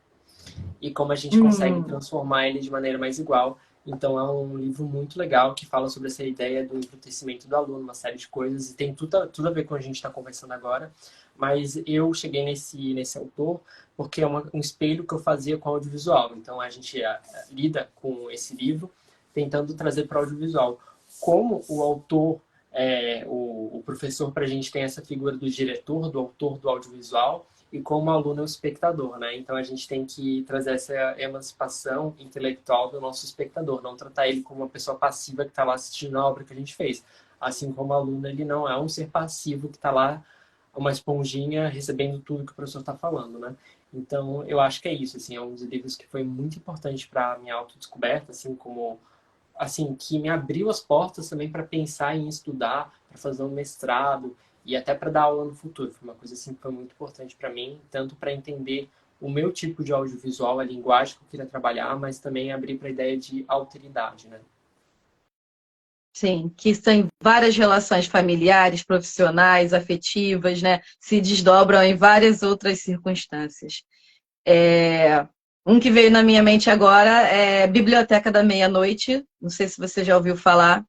Speaker 2: e como a gente consegue transformar ele de maneira mais igual. Então, é um livro muito legal que fala sobre essa ideia do embrutecimento do aluno, uma série de coisas, e tem tudo a ver com o que a gente está conversando agora. Mas eu cheguei nesse autor porque é um espelho que eu fazia com audiovisual. Então, a gente lida com esse livro tentando trazer para o audiovisual. Como o autor... o professor, para a gente tem essa figura do diretor, do autor do audiovisual, e como aluno é o espectador, né? Então a gente tem que trazer essa emancipação intelectual do nosso espectador, não tratar ele como uma pessoa passiva que está lá assistindo a obra que a gente fez. Assim como aluno, ele não é um ser passivo que está lá, uma esponjinha, recebendo tudo que o professor está falando, né? Então eu acho que é isso, assim, é um dos livros que foi muito importante para a minha autodescoberta, assim, que me abriu as portas também para pensar em estudar, para fazer um mestrado e até para dar aula no futuro. Foi uma coisa assim que foi muito importante para mim, tanto para entender o meu tipo de audiovisual, a linguagem que eu queria trabalhar, mas também abrir para a ideia de alteridade, né?
Speaker 1: Sim, que são várias relações familiares, profissionais, afetivas, né? Se desdobram em várias outras circunstâncias. Um que veio na minha mente agora é Biblioteca da Meia-Noite. Não sei se você já ouviu falar.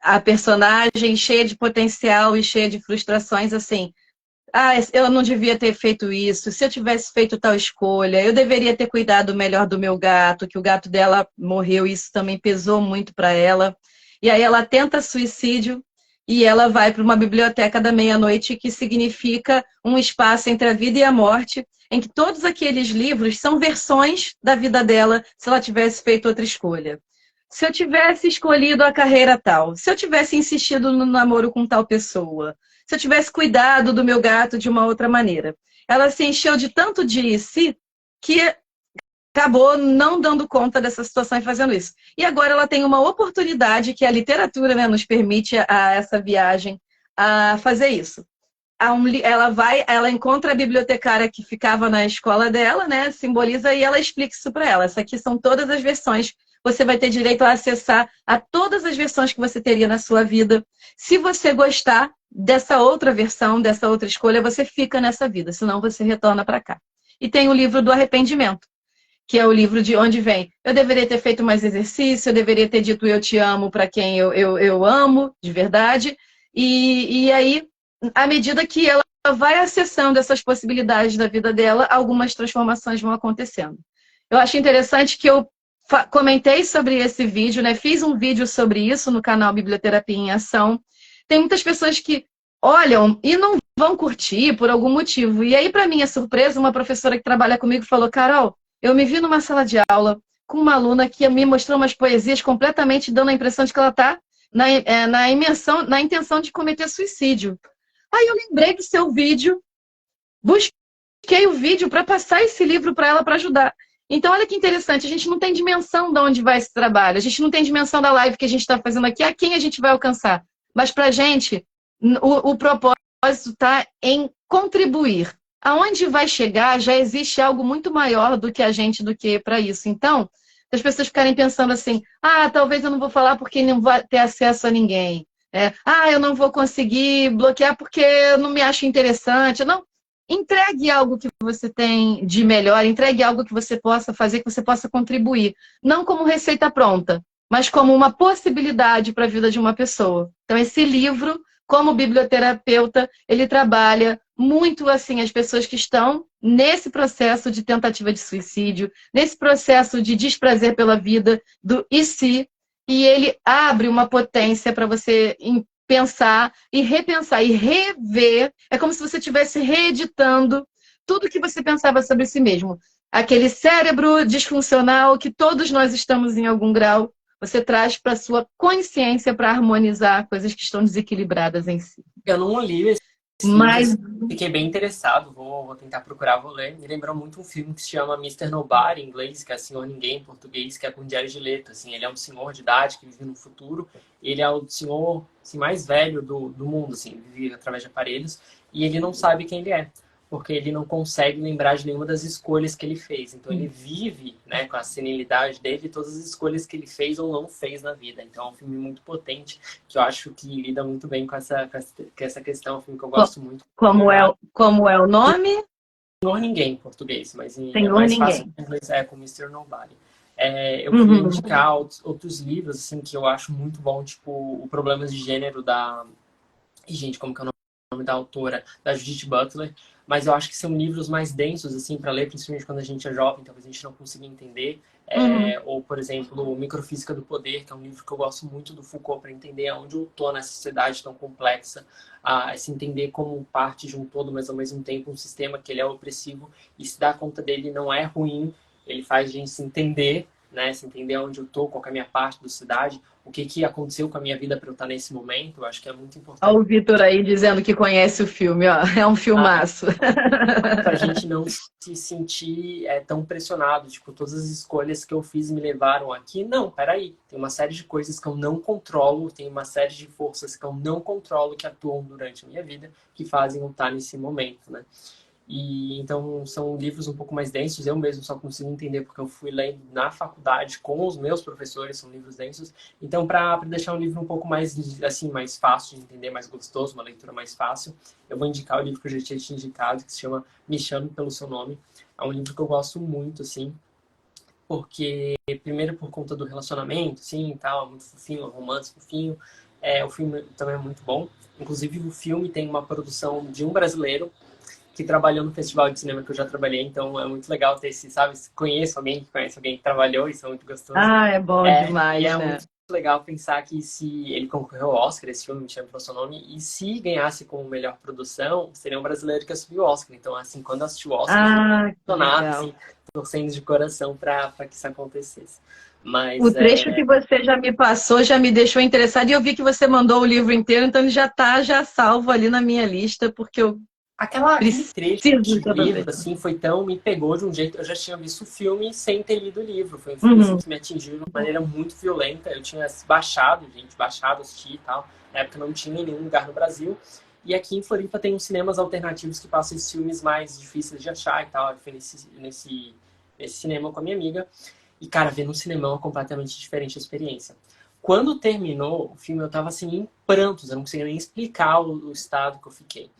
Speaker 1: A personagem cheia de potencial e cheia de frustrações, assim. Eu não devia ter feito isso. Se eu tivesse feito tal escolha, eu deveria ter cuidado melhor do meu gato, que o gato dela morreu, e isso também pesou muito para ela. E aí ela tenta suicídio e ela vai para uma biblioteca da meia-noite, que significa um espaço entre a vida e a morte, em que todos aqueles livros são versões da vida dela, se ela tivesse feito outra escolha. Se eu tivesse escolhido a carreira tal, se eu tivesse insistido no namoro com tal pessoa, se eu tivesse cuidado do meu gato de uma outra maneira. Ela se encheu de tanto de si que acabou não dando conta dessa situação e fazendo isso. E agora ela tem uma oportunidade que a literatura, né, nos permite a essa viagem a fazer isso. Ela encontra a bibliotecária que ficava na escola dela, né, simboliza, e ela explica isso para ela. Essas aqui são todas as versões. Você vai ter direito a acessar a todas as versões que você teria na sua vida. Se você gostar dessa outra versão, dessa outra escolha, você fica nessa vida, senão você retorna para cá. E tem o livro do arrependimento, que é o livro de onde vem: eu deveria ter feito mais exercício, eu deveria ter dito eu te amo para quem eu amo, de verdade. E aí, à medida que ela vai acessando essas possibilidades da vida dela, algumas transformações vão acontecendo. Eu acho interessante que eu comentei sobre esse vídeo, né? Fiz um vídeo sobre isso no canal Biblioterapia em Ação. Tem muitas pessoas que olham e não vão curtir por algum motivo. E aí, para minha surpresa, uma professora que trabalha comigo falou: Carol, eu me vi numa sala de aula com uma aluna que me mostrou umas poesias completamente dando a impressão de que ela está na intenção de cometer suicídio. Aí eu lembrei do seu vídeo, busquei o vídeo para passar esse livro para ela, para ajudar. Então, olha que interessante, a gente não tem dimensão de onde vai esse trabalho, a gente não tem dimensão da live que a gente está fazendo aqui, a quem a gente vai alcançar. Mas para a gente, o propósito está em contribuir. Aonde vai chegar, já existe algo muito maior do que a gente, do que para isso. Então, as pessoas ficarem pensando assim: ah, talvez eu não vou falar porque não vou ter acesso a ninguém. Eu não vou conseguir bloquear porque eu não me acho interessante. Não, entregue algo que você tem de melhor, entregue algo que você possa fazer, que você possa contribuir. Não como receita pronta, mas como uma possibilidade para a vida de uma pessoa. Então, esse livro, como biblioterapeuta, ele trabalha muito assim as pessoas que estão nesse processo de tentativa de suicídio, nesse processo de desprazer pela vida, do e se, e ele abre uma potência para você pensar e repensar e rever. É como se você estivesse reeditando tudo que você pensava sobre si mesmo. Aquele cérebro disfuncional que todos nós estamos em algum grau, você traz para a sua consciência para harmonizar coisas que estão desequilibradas em si.
Speaker 2: Eu não li esse
Speaker 1: Mas
Speaker 2: livro, fiquei bem interessado, vou tentar procurar, vou ler. Me lembrou muito um filme que se chama Mr. Nobody, em inglês, que é Senhor Ninguém, em português, que é com Jared Leto. Assim, ele é um senhor de idade que vive no futuro, ele é o senhor assim, mais velho do mundo, assim, vive através de aparelhos, e ele não sabe quem ele é, porque ele não consegue lembrar de nenhuma das escolhas que ele fez. Então ele vive, né, com a senilidade dele, todas as escolhas que ele fez ou não fez na vida. Então é um filme muito potente, que eu acho que lida muito bem com essa questão. É um filme que eu gosto muito.
Speaker 1: Como é o nome?
Speaker 2: Senhor Ninguém em português, mas é
Speaker 1: Senhor
Speaker 2: mais
Speaker 1: Ninguém.
Speaker 2: fácil em inglês, com Mr. Nobody. Eu queria indicar outros livros assim, que eu acho muito bom, tipo O Problemas de Gênero da... E, gente, como que é o nome da autora? Da Judith Butler. Mas eu acho que são livros mais densos, assim, para ler, principalmente quando a gente é jovem, talvez a gente não consiga entender. Ou, por exemplo, Microfísica do Poder, que é um livro que eu gosto muito do Foucault, para entender aonde eu estou nessa sociedade tão complexa, se entender como parte de um todo, mas ao mesmo tempo um sistema que ele é opressivo, e se dar conta dele não é ruim, ele faz a gente se entender, né? Se entender onde eu estou, qual é a minha parte da sociedade, o que aconteceu com a minha vida para eu estar nesse momento. Eu acho que é muito importante.
Speaker 1: Olha o Vitor aí dizendo que conhece o filme, ó. É um filmaço.
Speaker 2: Para a gente não se sentir tão pressionado, tipo, todas as escolhas que eu fiz me levaram aqui. Não, peraí, tem uma série de coisas que eu não controlo, tem uma série de forças que eu não controlo que atuam durante a minha vida, que fazem eu estar nesse momento, né? E então são livros um pouco mais densos, eu mesmo só consigo entender porque eu fui lendo na faculdade com os meus professores, são livros densos. Então, para deixar um livro um pouco mais assim, mais fácil de entender, mais gostoso, uma leitura mais fácil, eu vou indicar o livro que eu já tinha te indicado, que se chama Me Chame Pelo Seu Nome. É um livro que eu gosto muito, assim, porque primeiro por conta do relacionamento, assim, e tal, muito fofinho, romance fofinho. O filme também é muito bom. Inclusive, o filme tem uma produção de um brasileiro que trabalhou no festival de cinema que eu já trabalhei, então é muito legal ter esse, sabe, conheço alguém que conhece alguém que trabalhou, isso é muito gostoso.
Speaker 1: É bom demais,
Speaker 2: e é
Speaker 1: né?
Speaker 2: muito legal pensar que se ele concorreu ao Oscar, esse filme Me Chame Pelo Seu Nome, e se ganhasse como melhor produção, seria um brasileiro que ia subir o Oscar. Então, assim, quando eu assisti o Oscar, eu assim, torcendo de coração para que isso acontecesse. Mas,
Speaker 1: o trecho que você já me passou já me deixou interessada, e eu vi que você mandou o livro inteiro, então ele já está salvo ali na minha lista, porque eu
Speaker 2: Aquele trecho
Speaker 1: Preciso
Speaker 2: do livro,
Speaker 1: saber.
Speaker 2: assim, me pegou de um jeito. Eu já tinha visto o filme sem ter lido o livro. Foi um filme assim,
Speaker 1: Uhum.
Speaker 2: que me atingiu de uma maneira muito violenta. Eu tinha baixado, assisti e tal. Na época não tinha em nenhum lugar no Brasil. E aqui em Floripa tem uns cinemas alternativos que passam esses filmes mais difíceis de achar e tal. Eu fui nesse cinema com a minha amiga. E, cara, ver no cinema é uma completamente diferente a experiência. Quando terminou o filme, eu tava assim em prantos. Eu não conseguia nem explicar o estado que eu fiquei.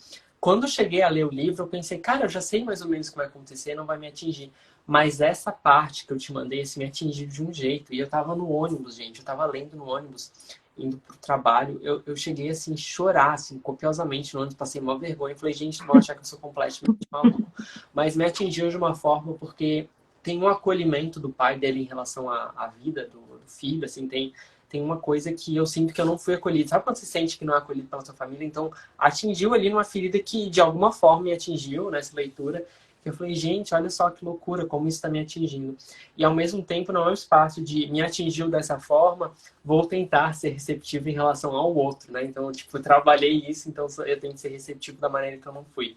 Speaker 2: Quando eu cheguei a ler o livro, eu pensei, cara, eu já sei mais ou menos o que vai acontecer, não vai me atingir. Mas essa parte que eu te mandei, assim, me atingiu de um jeito. E eu tava no ônibus, gente. Eu tava lendo no ônibus, indo pro trabalho. Eu cheguei, assim, chorar, assim, copiosamente no ônibus. Passei uma vergonha. Falei, gente, não vão achar que eu sou completamente maluco. Mas me atingiu de uma forma porque tem um acolhimento do pai dele em relação à vida do filho, assim, tem uma coisa que eu sinto que eu não fui acolhido. Sabe quando você sente que não é acolhido pela sua família? Então, atingiu ali numa ferida que, de alguma forma, me atingiu nessa leitura. Eu falei, gente, olha só que loucura, como isso está me atingindo. E, ao mesmo tempo, não é um espaço de me atingiu dessa forma, vou tentar ser receptivo em relação ao outro, né? Então, tipo, eu trabalhei isso, então eu tenho que ser receptivo da maneira que eu não fui.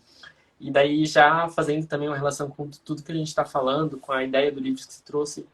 Speaker 2: E daí, já fazendo também uma relação com tudo que a gente está falando, com a ideia do livro que você trouxe,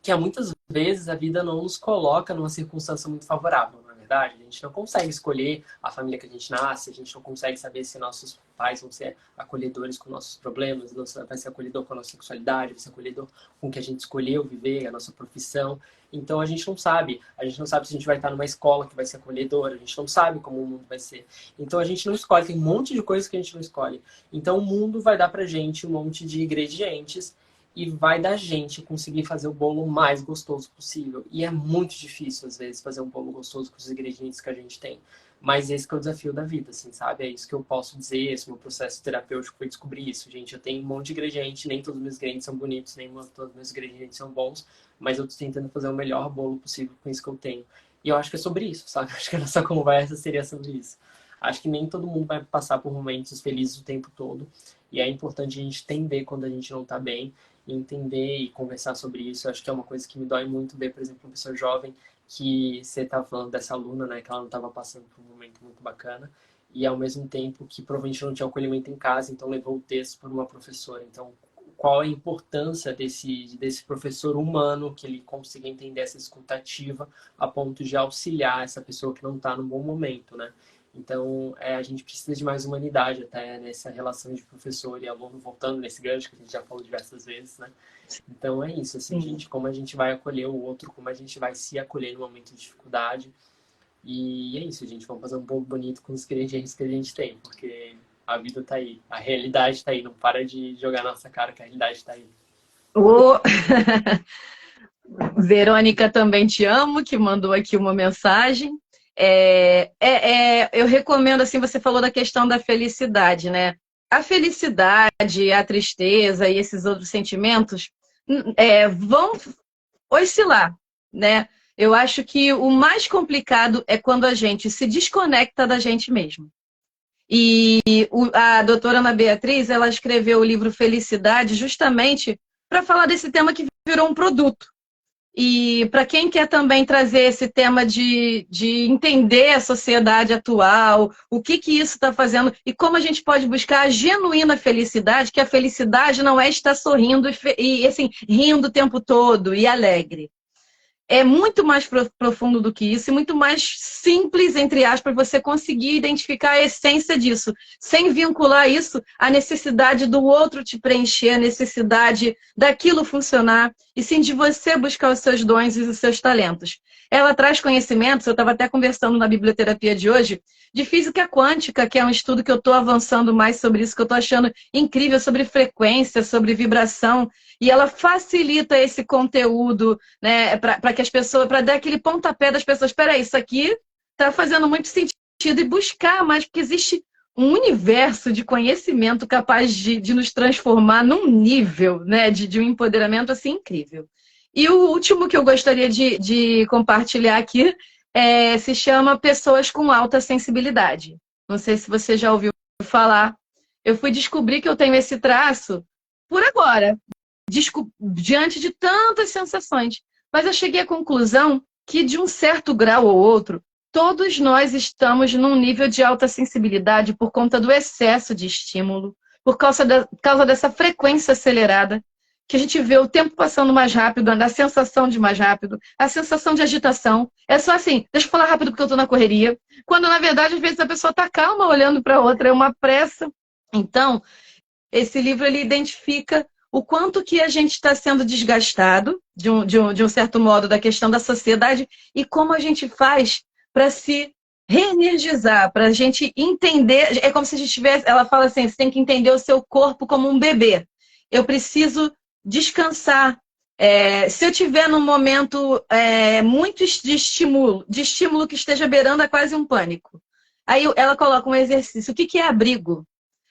Speaker 2: que há muitas vezes a vida não nos coloca numa circunstância muito favorável, não é verdade? A gente não consegue escolher a família que a gente nasce, a gente não consegue saber se nossos pais vão ser acolhedores com nossos problemas, vai ser acolhedor com a nossa sexualidade, vai ser acolhedor com o que a gente escolheu viver, a nossa profissão. Então a gente não sabe se a gente vai estar numa escola que vai ser acolhedora, a gente não sabe como o mundo vai ser. Então a gente não escolhe, tem um monte de coisas que a gente não escolhe. Então o mundo vai dar pra gente um monte de ingredientes e vai da gente conseguir fazer o bolo mais gostoso possível. E é muito difícil, às vezes, fazer um bolo gostoso com os ingredientes que a gente tem. Mas esse que é o desafio da vida, assim, sabe? É isso que eu posso dizer, esse meu processo terapêutico foi descobrir isso, gente. Eu tenho um monte de ingrediente, nem todos os meus ingredientes são bonitos, nem todos os meus ingredientes são bons, mas eu tô tentando fazer o melhor bolo possível com isso que eu tenho. E eu acho que é sobre isso, sabe? Acho que a nossa conversa seria sobre isso. Acho que nem todo mundo vai passar por momentos felizes o tempo todo. E é importante a gente entender quando a gente não tá bem, e entender e conversar sobre isso. Eu acho que é uma coisa que me dói muito ver, por exemplo, uma pessoa jovem que você estava falando dessa aluna, né, que ela não estava passando por um momento muito bacana e ao mesmo tempo que provavelmente não tinha acolhimento em casa, então levou o texto por uma professora. Então, qual a importância desse professor humano, que ele consiga entender essa escutativa a ponto de auxiliar essa pessoa que não está num bom momento, né? Então, a gente precisa de mais humanidade até nessa relação de professor e aluno, voltando nesse gancho que a gente já falou diversas vezes, né? Então, é isso, assim, gente, como a gente vai acolher o outro, como a gente vai se acolher no momento de dificuldade. E é isso, gente, vamos fazer um bolo bonito com os ingredientes que a gente tem, porque a vida tá aí, a realidade tá aí, não para de jogar na nossa cara que a realidade tá aí.
Speaker 1: Ô, Verônica, também te amo, que mandou aqui uma mensagem. Eu recomendo, assim, você falou da questão da felicidade, né? A felicidade, a tristeza e esses outros sentimentos vão oscilar, né? Eu acho que o mais complicado é quando a gente se desconecta da gente mesmo. E a doutora Ana Beatriz, ela escreveu o livro Felicidade justamente para falar desse tema que virou um produto. E para quem quer também trazer esse tema de entender a sociedade atual, o que isso está fazendo e como a gente pode buscar a genuína felicidade, que a felicidade não é estar sorrindo e assim, rindo o tempo todo e alegre. É muito mais profundo do que isso e muito mais simples, entre aspas, você conseguir identificar a essência disso, sem vincular isso à necessidade do outro te preencher, à necessidade daquilo funcionar, e sim de você buscar os seus dons e os seus talentos. Ela traz conhecimentos, eu estava até conversando na biblioterapia de hoje, de física quântica, que é um estudo que eu estou avançando mais sobre isso, que eu estou achando incrível, sobre frequência, sobre vibração, e ela facilita esse conteúdo, né, para que as pessoas, para dar aquele pontapé das pessoas, espera aí, isso aqui está fazendo muito sentido, e buscar mais, porque existe um universo de conhecimento capaz de nos transformar num nível, né, de um empoderamento assim incrível. E o último que eu gostaria de compartilhar aqui se chama Pessoas com Alta Sensibilidade. Não sei se você já ouviu falar. Eu fui descobrir que eu tenho esse traço por agora, diante de tantas sensações. Mas eu cheguei à conclusão que, de um certo grau ou outro, Todos nós estamos num nível de alta sensibilidade por conta do excesso de estímulo, por causa dessa frequência acelerada, que a gente vê o tempo passando mais rápido, a sensação de mais rápido, a sensação de agitação. É só assim, deixa eu falar rápido porque eu estou na correria. Quando, na verdade, às vezes a pessoa está calma olhando para outra, é uma pressa. Então, esse livro ele identifica o quanto que a gente está sendo desgastado, de um certo modo, da questão da sociedade, e como a gente faz para se reenergizar, para a gente entender. É como se a gente tivesse. Ela fala assim: você tem que entender o seu corpo como um bebê. Eu preciso descansar. Se eu tiver num momento muito de estímulo que esteja beirando a quase um pânico. Aí ela coloca um exercício. O que que é abrigo?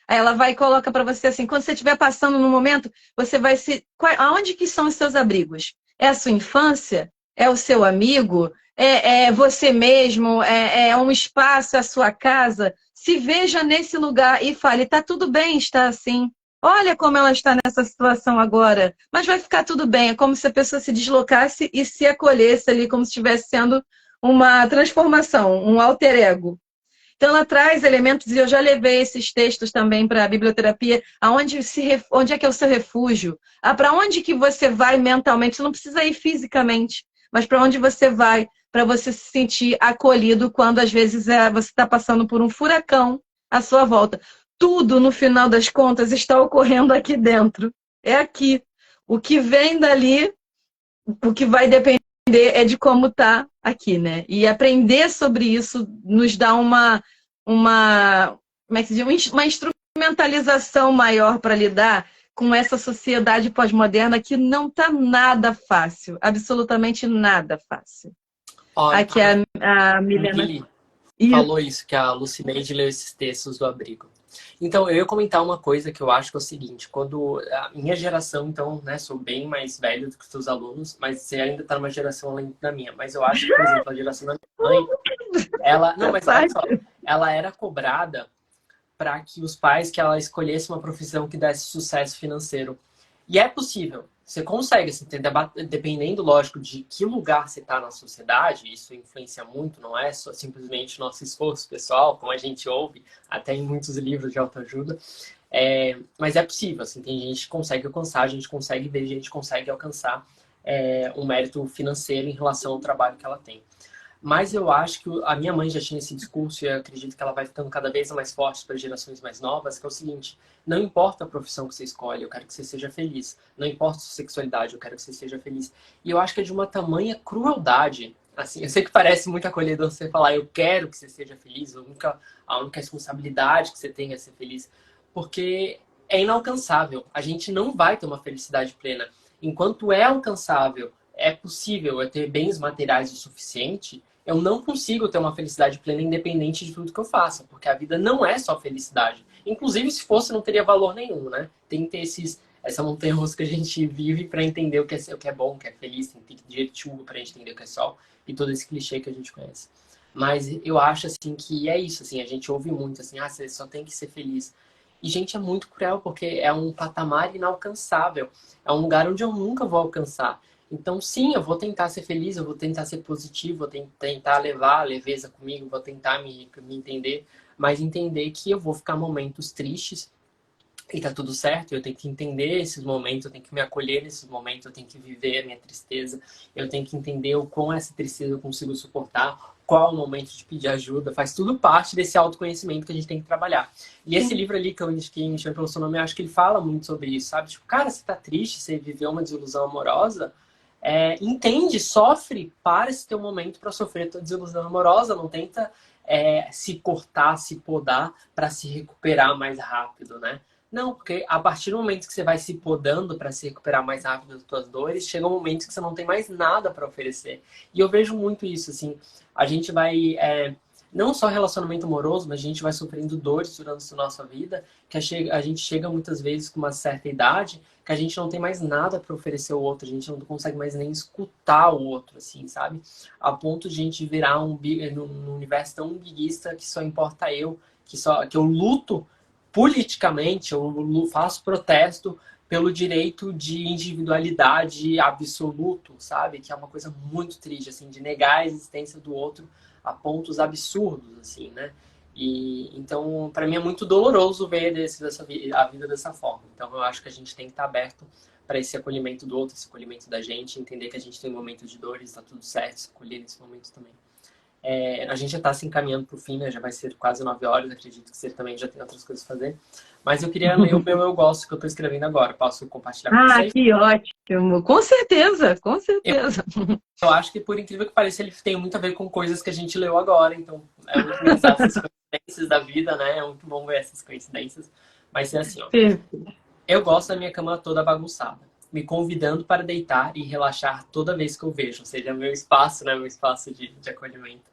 Speaker 1: Aí ela vai e coloca para você assim, quando você estiver passando no momento, você vai se... Aonde que são os seus abrigos? É a sua infância? É o seu amigo? É você mesmo? É um espaço, é a sua casa? Se veja nesse lugar e fale, tá tudo bem estar assim. Olha como ela está nessa situação agora. Mas vai ficar tudo bem. É como se a pessoa se deslocasse e se acolhesse ali, como se estivesse sendo uma transformação, um alter ego. Então, ela traz elementos, e eu já levei esses textos também para a biblioterapia, onde é que é o seu refúgio? Para onde que você vai mentalmente? Você não precisa ir fisicamente, mas para onde você vai para você se sentir acolhido quando, às vezes, você está passando por um furacão à sua volta. Tudo, no final das contas, está ocorrendo aqui dentro. É aqui. O que vem dali, o que vai depender é de como está aqui, né? E aprender sobre isso nos dá como é que se diz? Uma instrumentalização maior para lidar com essa sociedade pós-moderna que não está nada fácil, absolutamente nada fácil.
Speaker 2: Ó,
Speaker 1: Aqui a Milena.
Speaker 2: Mili falou isso, que a Lucineide leu esses textos do abrigo. Então, eu ia comentar uma coisa que eu acho que é o seguinte, quando a minha geração, então, né, sou bem mais velho do que os seus alunos, mas você ainda está numa geração além da minha. Mas eu acho que, por exemplo, a geração da minha mãe, não, mas olha só, ela era cobrada para que os pais, que ela escolhesse uma profissão que desse sucesso financeiro. E é possível. Você consegue, assim, dependendo, lógico, de que lugar você está na sociedade, isso influencia muito, não é só simplesmente nosso esforço pessoal, como a gente ouve até em muitos livros de autoajuda. Mas é possível, assim, tem gente que consegue alcançar, a gente consegue ver, a gente consegue alcançar um mérito financeiro em relação ao trabalho que ela tem. Mas eu acho que a minha mãe já tinha esse discurso e eu acredito que ela vai ficando cada vez mais forte para gerações mais novas, que é o seguinte: não importa a profissão que você escolhe, eu quero que você seja feliz. Não importa a sua sexualidade, eu quero que você seja feliz. E eu acho que é de uma tamanha crueldade. Assim, eu sei que parece muito acolhedor você falar, eu quero que você seja feliz, a única responsabilidade que você tem é ser feliz. Porque é inalcançável. A gente não vai ter uma felicidade plena. Enquanto é alcançável, é possível eu ter bens materiais o suficiente, eu não consigo ter uma felicidade plena independente de tudo que eu faça, porque a vida não é só felicidade. Inclusive, se fosse, não teria valor nenhum, né? Tem que ter essa montanha-russa que a gente vive para entender o que é bom, o que é feliz, tem que ter dinheiro de chuva para entender o que é sol, e todo esse clichê que a gente conhece. Mas eu acho, assim, que é isso, assim, a gente ouve muito, assim, você só tem que ser feliz. E, gente, é muito cruel, porque é um patamar inalcançável. É um lugar onde eu nunca vou alcançar. Então, sim, eu vou tentar ser feliz, eu vou tentar ser positivo, vou tentar levar a leveza comigo, vou tentar me entender, mas entender que eu vou ficar momentos tristes e tá tudo certo. Eu tenho que entender esses momentos, eu tenho que me acolher nesses momentos, eu tenho que viver a minha tristeza, eu tenho que entender o quão essa tristeza eu consigo suportar, qual é o momento de pedir ajuda, faz tudo parte desse autoconhecimento que a gente tem que trabalhar. E esse livro ali que eu indiquei, Me Chame Pelo Seu Nome, eu acho que ele fala muito sobre isso, sabe? Tipo, cara, você tá triste, você viveu uma desilusão amorosa, entende, sofre, para esse teu momento para sofrer tua desilusão amorosa, não tenta se cortar, se podar para se recuperar mais rápido, né? Não, porque a partir do momento que você vai se podando para se recuperar mais rápido das tuas dores, chega um momento que você não tem mais nada para oferecer. E eu vejo muito isso, assim, a gente vai, não só relacionamento amoroso, mas a gente vai sofrendo dores durante a nossa vida, que a gente chega muitas vezes com uma certa idade, que a gente não tem mais nada para oferecer ao outro, a gente não consegue mais nem escutar o outro, assim, sabe? A ponto de a gente virar num universo tão umbiguista que só importa eu, que eu luto politicamente, eu faço protesto pelo direito de individualidade absoluto, sabe? Que é uma coisa muito triste, assim, de negar a existência do outro a pontos absurdos, assim, né? E então, para mim é muito doloroso ver a vida dessa forma. Então, eu acho que a gente tem que estar aberto para esse acolhimento do outro, esse acolhimento da gente, entender que a gente tem momentos de dores, está tudo certo, se acolher nesse momento também. A gente já está se encaminhando para o fim, né? Já vai ser quase 9 horas, acredito que você também já tem outras coisas a fazer. Mas eu queria ler o meu Eu Gosto que eu estou escrevendo agora. Posso compartilhar com
Speaker 1: Ah,
Speaker 2: vocês?
Speaker 1: que ótimo! Com certeza, com
Speaker 2: Eu,
Speaker 1: certeza.
Speaker 2: eu acho que, por incrível que pareça, ele tem muito a ver com coisas que a gente leu agora. Então, é muito engraçado essas coincidências da vida, né? É muito bom ver essas coincidências. Mas é assim, ó. Eu gosto da minha cama toda bagunçada, me convidando para deitar e relaxar toda vez que eu vejo. Ou seja, meu espaço, né? Meu espaço de acolhimento.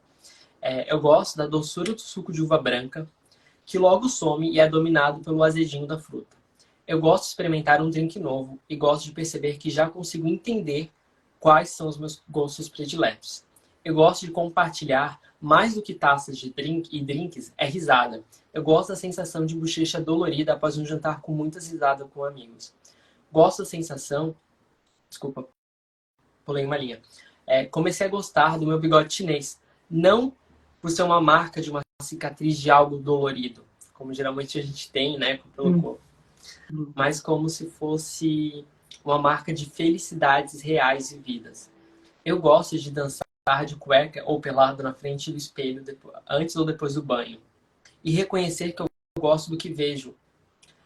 Speaker 2: Eu gosto da doçura do suco de uva branca, que logo some e é dominado pelo azedinho da fruta. Eu gosto de experimentar um drink novo e gosto de perceber que já consigo entender quais são os meus gostos prediletos. Eu gosto de compartilhar mais do que taças de drink e drinks é risada. Eu gosto da sensação de bochecha dolorida após um jantar com muitas risadas com amigos. Gosto da sensação... Desculpa, pulei uma linha. Comecei a gostar do meu bigode chinês. Não por ser uma marca de uma cicatriz de algo dolorido, como geralmente a gente tem, né, pelo corpo, mas como se fosse uma marca de felicidades reais vividas. Eu gosto de dançar de cueca ou pelado na frente do espelho antes ou depois do banho e reconhecer que eu gosto do que vejo,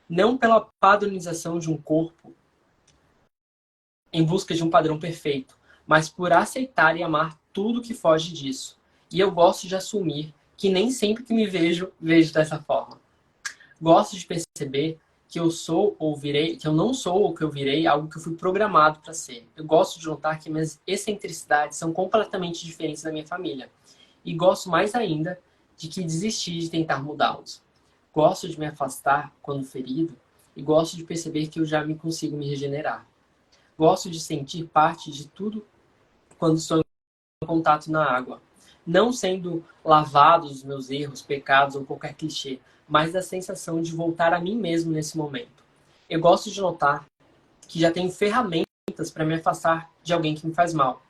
Speaker 2: não pela padronização de um corpo em busca de um padrão perfeito, mas por aceitar e amar tudo que foge disso. E eu gosto de assumir que nem sempre que me vejo dessa forma. Gosto de perceber que eu sou ou virei, que eu não sou ou que eu virei algo que eu fui programado para ser. Eu gosto de notar que minhas excentricidades são completamente diferentes da minha família. E gosto mais ainda de que desisti de tentar mudá-los. Gosto de me afastar quando ferido e gosto de perceber que eu já me consigo me regenerar. Gosto de sentir parte de tudo quando estou em contato na água. Não sendo lavado dos meus erros, pecados ou qualquer clichê, mas da sensação de voltar a mim mesmo nesse momento. Eu gosto de notar que já tenho ferramentas para me afastar de alguém que me faz mal.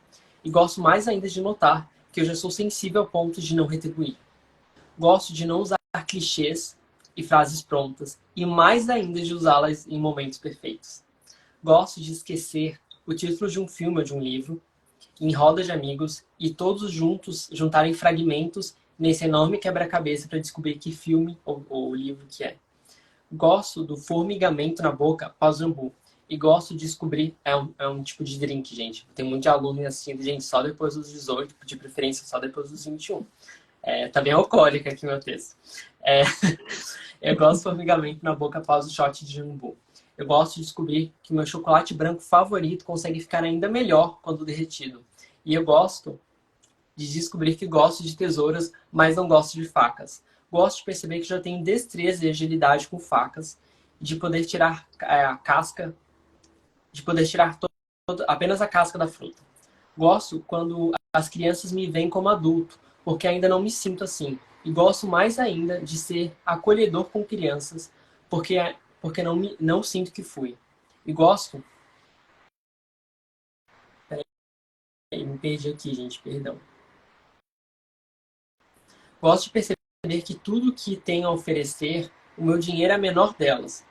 Speaker 2: E gosto mais ainda de notar que eu já sou sensível ao ponto de não retribuir. Gosto de não usar clichês e frases prontas, e mais ainda de usá-las em momentos perfeitos. Gosto de esquecer o título de um filme ou de um livro em roda de amigos e todos juntos juntarem fragmentos nesse enorme quebra-cabeça para descobrir que filme ou livro que é. Gosto do formigamento na boca pós-jambu. E gosto de descobrir... É um tipo de drink, gente. Tem muito de aluno assistindo, gente, só depois dos 18, de preferência só depois dos 21. Tá bem alcoólica aqui meu texto. Eu gosto do formigamento na boca após o shot de jambu. Eu gosto de descobrir que o meu chocolate branco favorito consegue ficar ainda melhor quando derretido. E eu gosto de descobrir que gosto de tesouras, mas não gosto de facas. Gosto de perceber que já tenho destreza e agilidade com facas, de poder tirar a casca, de poder tirar apenas a casca da fruta. Gosto quando as crianças me veem como adulto, porque ainda não me sinto assim. E gosto mais ainda de ser acolhedor com crianças, porque não sinto que fui. E gosto... Peraí, me perdi aqui, gente, perdão. Gosto de perceber que tudo que tenho a oferecer, o meu dinheiro é a menor delas.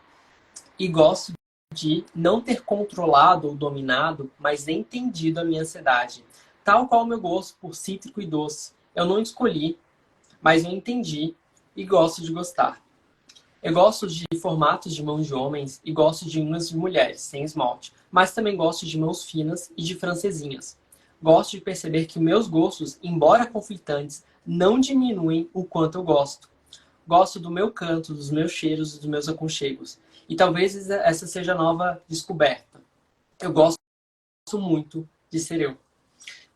Speaker 2: E gosto de não ter controlado ou dominado, mas entendido a minha ansiedade. Tal qual o meu gosto por cítrico e doce. Eu não escolhi, mas eu entendi e gosto de gostar. Eu gosto de formatos de mãos de homens e gosto de unhas de mulheres, sem esmalte. Mas também gosto de mãos finas e de francesinhas. Gosto de perceber que meus gostos, embora conflitantes, não diminuem o quanto eu gosto. Gosto do meu canto, dos meus cheiros, dos meus aconchegos. E talvez essa seja a nova descoberta. Eu gosto muito de ser eu.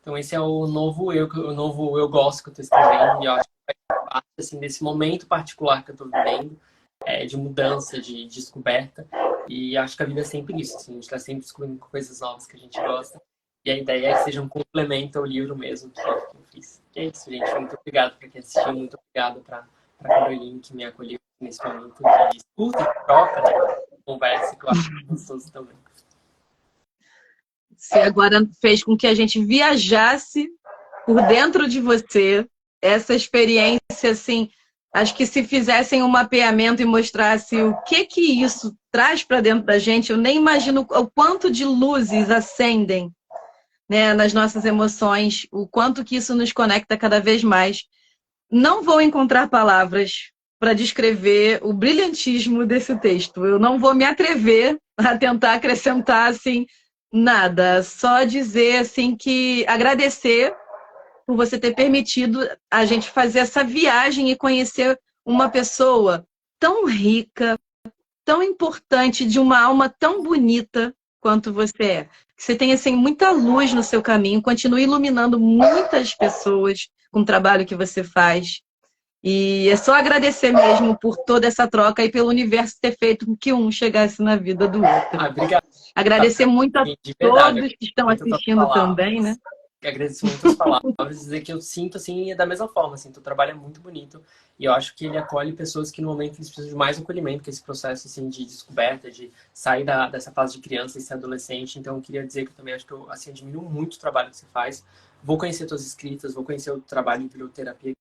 Speaker 2: Então esse é o novo eu gosto que eu estou escrevendo. E eu acho que faz parte assim, desse momento particular que eu estou vivendo, de mudança, de descoberta. E acho que a vida é sempre isso. Assim, a gente está sempre descobrindo coisas novas que a gente gosta. E a ideia é que seja um complemento ao livro mesmo que eu fiz. E é isso, gente. Muito obrigado para quem assistiu. Muito obrigado para Caroline, que me acolheu nesse momento de escuta e troca, né? Conversa, que eu acho gostoso também.
Speaker 1: Você agora fez com que a gente viajasse por dentro de você, essa experiência, assim, acho que se fizessem um mapeamento e mostrasse o que isso traz para dentro da gente, eu nem imagino o quanto de luzes acendem, né, nas nossas emoções, o quanto que isso nos conecta cada vez mais. Não vou encontrar palavras para descrever o brilhantismo desse texto. Eu não vou me atrever a tentar acrescentar assim nada, só dizer assim que agradecer por você ter permitido a gente fazer essa viagem e conhecer uma pessoa tão rica, tão importante, de uma alma tão bonita quanto você é. Que você tenha assim, muita luz no seu caminho, continue iluminando muitas pessoas com o trabalho que você faz. E é só agradecer mesmo por toda essa troca e pelo universo ter feito com que um chegasse na vida do outro.
Speaker 2: Obrigado.
Speaker 1: Agradecer muito a
Speaker 2: De verdade,
Speaker 1: todos que estão
Speaker 2: muito as
Speaker 1: assistindo também, né?
Speaker 2: palavras. Agradeço muito as palavras, dizer que eu sinto assim da mesma forma, assim, teu trabalho é muito bonito e eu acho que ele acolhe pessoas que no momento eles precisam de mais acolhimento, que esse processo assim de descoberta, de sair dessa fase de criança e ser adolescente. Então eu queria dizer que eu também acho que eu assim admiro muito o trabalho que você faz. Vou conhecer tuas escritas, vou conhecer o trabalho de biblioterapia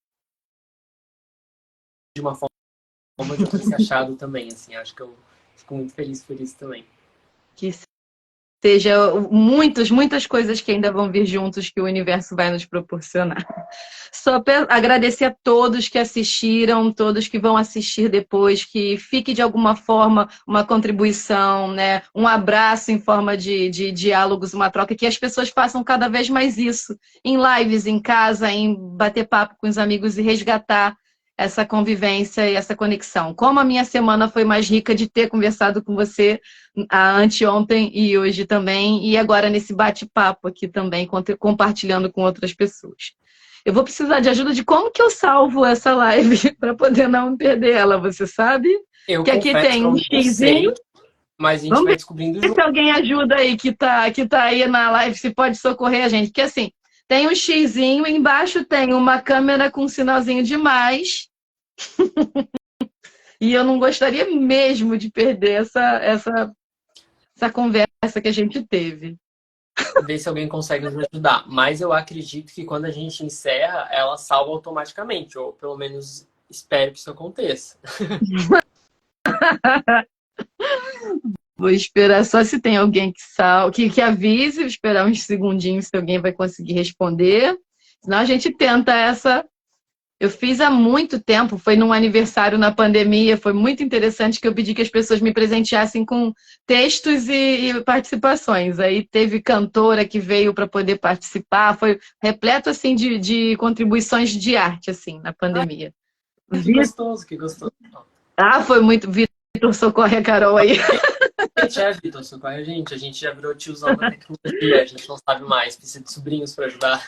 Speaker 2: de uma forma de eu ter se achado também, assim, acho que eu fico muito feliz por isso também.
Speaker 1: Que seja muitas coisas que ainda vão vir juntos que o universo vai nos proporcionar. Só agradecer a todos que assistiram, todos que vão assistir depois, que fique de alguma forma uma contribuição, né? Um abraço em forma de diálogos, uma troca, que as pessoas façam cada vez mais isso, em lives, em casa, em bater papo com os amigos e resgatar essa convivência e essa conexão. Como a minha semana foi mais rica de ter conversado com você anteontem e hoje também, e agora nesse bate-papo aqui também, compartilhando com outras pessoas. Eu vou precisar de ajuda de como que eu salvo essa live para poder não perder ela, você sabe?
Speaker 2: Eu
Speaker 1: que aqui
Speaker 2: confesso
Speaker 1: tem
Speaker 2: que eu
Speaker 1: um
Speaker 2: não sei,
Speaker 1: xizinho.
Speaker 2: mas a gente
Speaker 1: Vamos
Speaker 2: vai
Speaker 1: ver
Speaker 2: descobrindo
Speaker 1: se
Speaker 2: junto.
Speaker 1: alguém ajuda aí que tá aí na live, se pode socorrer a gente. Porque assim, tem um xizinho, embaixo tem uma câmera com um sinalzinho de mais. E eu não gostaria mesmo de perder essa conversa que a gente teve.
Speaker 2: Ver se alguém consegue nos ajudar. Mas eu acredito que quando a gente encerra, ela salva automaticamente, ou pelo menos espero que isso aconteça.
Speaker 1: Vou esperar só se tem alguém que avise, vou esperar uns segundinhos se alguém vai conseguir responder. Senão a gente tenta essa. Eu fiz há muito tempo, foi num aniversário na pandemia, foi muito interessante que eu pedi que as pessoas me presenteassem com textos e participações. Aí teve cantora que veio para poder participar, foi repleto assim de contribuições de arte assim na pandemia.
Speaker 2: Que gostoso, que gostoso.
Speaker 1: Foi muito. Vitor, socorre a Carol aí.
Speaker 2: Vitor, socorre a gente já virou tiozão da tecnologia, a gente não sabe mais, precisa de sobrinhos para ajudar.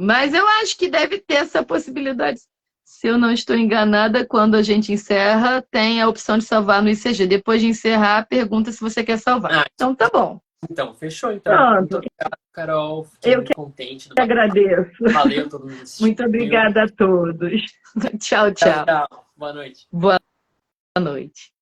Speaker 1: Mas eu acho que deve ter essa possibilidade. Se eu não estou enganada, quando a gente encerra, tem a opção de salvar no ICG. Depois de encerrar, pergunta se você quer salvar. Então tá bom.
Speaker 2: Então, fechou então.
Speaker 1: Pronto.
Speaker 2: Muito obrigado, Carol. Fiquei muito contente.
Speaker 1: Eu agradeço.
Speaker 2: Valeu todo mundo assistiu.
Speaker 1: Muito obrigada a todos. Tchau, tchau.
Speaker 2: Tchau. Boa noite.
Speaker 1: Boa noite.